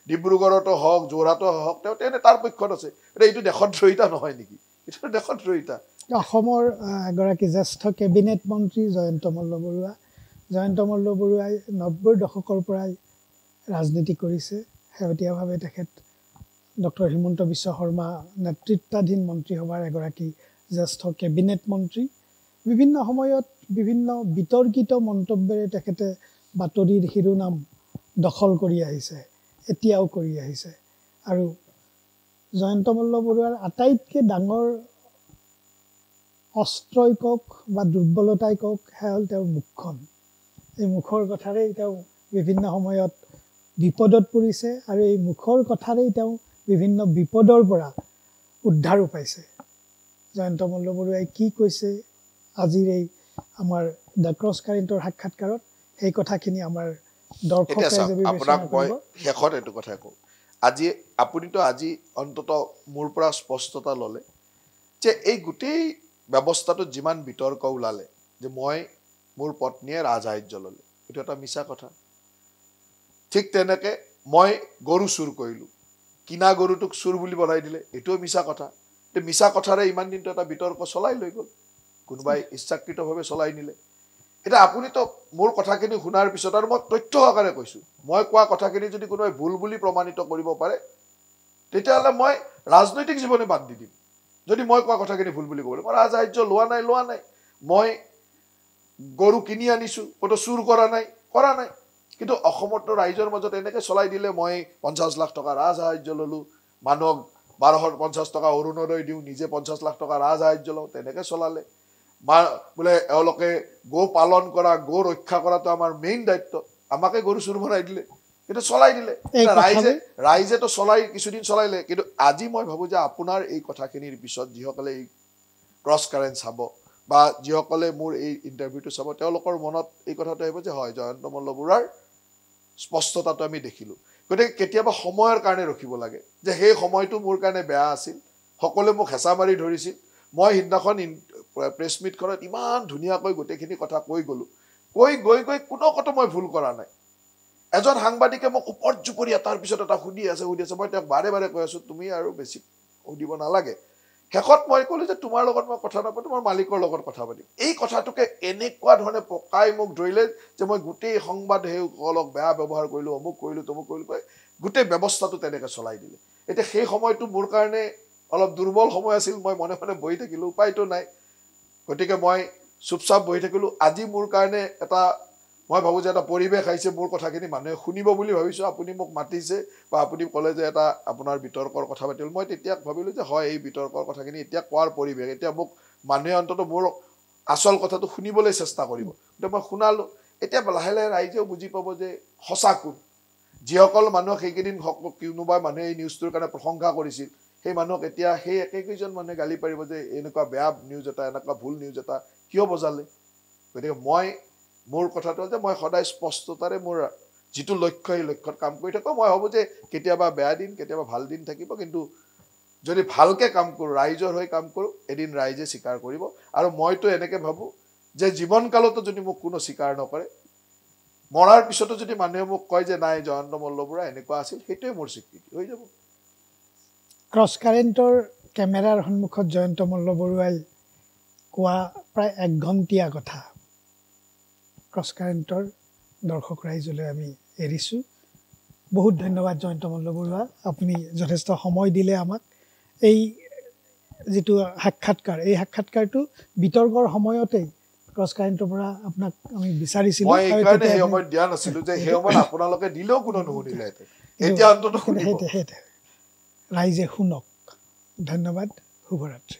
ডিব্ৰুগড়তো হওক যোৰহাটো হওক তেওঁ তেনে তাৰ পক্ষত আছে এইটো দেশদ্ৰোহিতা নহয় নেকি এইটো দেশদ্ৰোহিতা অসমৰ এগৰাকী জ্যেষ্ঠ কেবিনেট মন্ত্ৰী জয়ন্ত মল্ল বৰুৱাই 90 দশকৰ পৰাই ৰাজনীতি কৰিছে শেহতীয়াভাৱে তেখেত ডক্টৰ হিমন্ত বিশ্ব শৰ্মা নেতৃত্বাধীন মন্ত্ৰীসভাৰ এগৰাকী জ্যেষ্ঠ কেবিনেট মন্ত্ৰী বিভিন্ন সময়ত বিভিন্ন বিতৰ্কিত মন্তব্যৰে তেখেতে বাতৰিৰ শিৰোনাম দখল কৰি আহিছে এতিয়াও কৰি আহিছে আৰু জয়ন্ত মল্ল বৰুৱাৰ আটাইতকৈ ডাঙৰ অস্ত্ৰই কওক বা দুৰ্বলতাই কওক সেয়া হ'ল তেওঁৰ মুখখন এই মুখৰ কথাৰেই তেওঁ বিভিন্ন সময়ত বিপদত পৰিছে আৰু এই মুখৰ কথাৰেই তেওঁ বিভিন্ন বিপদৰ পৰা উদ্ধাৰো পাইছে জয়ন্ত মল্ল বৰুৱাই কি কৈছে আজিৰ এই আমাৰ দ্য ক্ৰছ কাৰেণ্টৰ সাক্ষাৎকাৰত সেই কথাখিনি আমাৰ দৰ্শক ৰাইজে আপোনাক মই শেষত এইটো কথা কওঁ আজি আপুনিতো আজি অন্তত মোৰ পৰা স্পষ্টতা ল'লে যে এই গোটেই ব্যৱস্থাটোত যিমান বিতৰ্ক ওলালে যে মই মোৰ পত্নীয়ে ৰাজসাহায্য ল'লে এইটো এটা মিছা কথা ঠিক তেনেকৈ মই গৰু চুৰ কৰিলোঁ কিনা গৰুটোক চুৰ বুলি বনাই দিলে এইটোও মিছা কথা এই মিছা কথাৰে ইমান দিনটো এটা বিতৰ্ক চলাই লৈ গ'ল কোনোবাই ইচ্ছাকৃতভাৱে চলাই নিলে এতিয়া আপুনিতো মোৰ কথাখিনি শুনাৰ পিছত আৰু মই তথ্য সহকাৰে কৈছোঁ মই কোৱা কথাখিনি যদি কোনোবাই ভুল বুলি প্ৰমাণিত কৰিব পাৰে তেতিয়াহ'লে মই ৰাজনৈতিক জীৱনে বাদ দি দিম যদি মই কোৱা কথাখিনি ভুল বুলি ক'ব মই ৰাজসাহায্য লোৱা নাই মই গৰু কিনি আনিছোঁ ক'তো চুৰ কৰা নাই কিন্তু অসমতো ৰাইজৰ মাজত এনেকৈ চলাই দিলে মই 50 লাখ টকা ৰাজসাহায্য ল'লোঁ মানুহক 1250 টকা অৰুণোদয় দিওঁ নিজে 50 লাখ টকা ৰাজসাহায্য লওঁ তেনেকৈ চলালে বোলে এওঁলোকে গো পালন কৰা গো ৰক্ষা কৰাটো আমাৰ মেইন দায়িত্ব আমাকে গৰু চুৰ বনাই দিলে কিন্তু চলাই দিলে ৰাইজেতো চলাই কিছুদিন চলাইলে কিন্তু আজি মই ভাবোঁ যে আপোনাৰ এই কথাখিনিৰ পিছত যিসকলে এই ক্ৰছ কাৰেণ্ট চাব বা যিসকলে মোৰ এই ইণ্টাৰভিউটো চাব তেওঁলোকৰ মনত এই কথাটো আহিব যে হয় জয়ন্ত মল্ল বৰুৱাৰ স্পষ্টতাটো আমি দেখিলোঁ গতিকে কেতিয়াবা সময়ৰ কাৰণে ৰখিব লাগে যে সেই সময়টো মোৰ কাৰণে বেয়া আছিল সকলোৱে মোক হেঁচা মাৰি ধৰিছিল মই সিদিনাখন প্ৰেছ মিটখনত ইমান ধুনীয়াকৈ গোটেইখিনি কথা কৈ গ'লোঁ গৈ কোনো কথা মই ভুল কৰা নাই এজন সাংবাদিকে মোক ওপৰত জুপৰি এটাৰ পিছত এটা সুধি আছে মই তেওঁক বাৰে কৈ আছোঁ তুমি আৰু বেছি সুধিব নালাগে শেষত মই ক'লোঁ যে তোমাৰ লগত মই কথা নাপাতো তোমাৰ মালিকৰ লগত কথা পাতিম এই কথাটোকে এনেকুৱা ধৰণে পকাই মোক ধৰিলে যে মই গোটেই সংবাদ সেইসকলক বেয়া ব্যৱহাৰ কৰিলোঁ অমুক কৰিলোঁ তমুক কৰিলোঁ কৈ গোটেই ব্যৱস্থাটো তেনেকৈ চলাই দিলে এতিয়া সেই সময়টো মোৰ কাৰণে অলপ দুৰ্বল সময় আছিল মই মনে বহি থাকিলোঁ উপায়তো নাই গতিকে মই চুপচাপ বহি থাকিলোঁ আজি মোৰ কাৰণে এটা মই ভাবোঁ যে এটা পৰিৱেশ আহিছে মোৰ কথাখিনি মানুহে শুনিব বুলি ভাবিছোঁ আপুনি মোক মাতিছে বা আপুনি ক'লে যে এটা আপোনাৰ বিতৰ্কৰ কথা পাতিল মই তেতিয়া ভাবিলোঁ যে হয় এই বিতৰ্কৰ কথাখিনি এতিয়া কোৱাৰ পৰিৱেশ এতিয়া মোক মানুহে অন্ততঃ মোৰ আচল কথাটো শুনিবলৈ চেষ্টা কৰিব গতিকে মই শুনালোঁ এতিয়া লাহে ৰাইজেও বুজি পাব যে সঁচা কোন যিসকল মানুহক সেইকেইদিন কোনোবা মানুহে এই নিউজটোৰ কাৰণে প্ৰশংসা কৰিছিল সেই মানুহক এতিয়া সেই একেকেইজন মানুহে গালি পাৰিব যে এনেকুৱা বেয়া নিউজ এটা এনেকুৱা ভুল নিউজ এটা কিয় বজালে গতিকে মোৰ কথাটো হ'ল যে মই সদায় স্পষ্টতাৰে মোৰ যিটো লক্ষ্য সেই লক্ষ্যত কাম কৰি থাকোঁ মই ভাবোঁ যে কেতিয়াবা বেয়া দিন কেতিয়াবা ভাল দিন থাকিব কিন্তু যদি ভালকৈ কাম কৰোঁ ৰাইজৰ হৈ কাম কৰোঁ এদিন ৰাইজে স্বীকাৰ কৰিব আৰু মইতো এনেকৈ ভাবোঁ যে জীৱনকালতো যদি মোক কোনো স্বীকাৰ নকৰে মৰাৰ পিছতো যদি মানুহে মোক কয় যে নাই জয়ন্ত মল্ল বৰুৱা এনেকুৱা আছিল সেইটোৱে মোৰ স্বীকৃতি হৈ যাব ক্ৰছ কাৰেণ্টৰ কেমেৰাৰ সন্মুখত জয়ন্ত মল্ল বৰুৱাই কোৱা প্ৰায় 1 ঘণ্টীয়া কথা ক্ৰছ কাৰেণ্টৰ দৰ্শক ৰাইজলৈ আমি এৰিছোঁ বহুত ধন্যবাদ জয়ন্ত মল্ল বৰুৱা আপুনি যথেষ্ট সময় দিলে আমাক এই যিটো সাক্ষাৎকাৰ এই সাক্ষাৎকাৰটো বিতৰ্কৰ সময়তেই ক্ৰছ কাৰেণ্টৰ পৰা আপোনাক আমি বিচাৰিছিলোঁ মই এইকাৰণে সেই সময়ত দিয়া নাছিলোঁ যে সেই সময়ত আপোনালোকে দিলেও কোনো নুশুনিলেহেঁতেন এতিয়া অন্ততঃ ৰাইজে শুনক ধন্যবাদ শুভৰাত্ৰি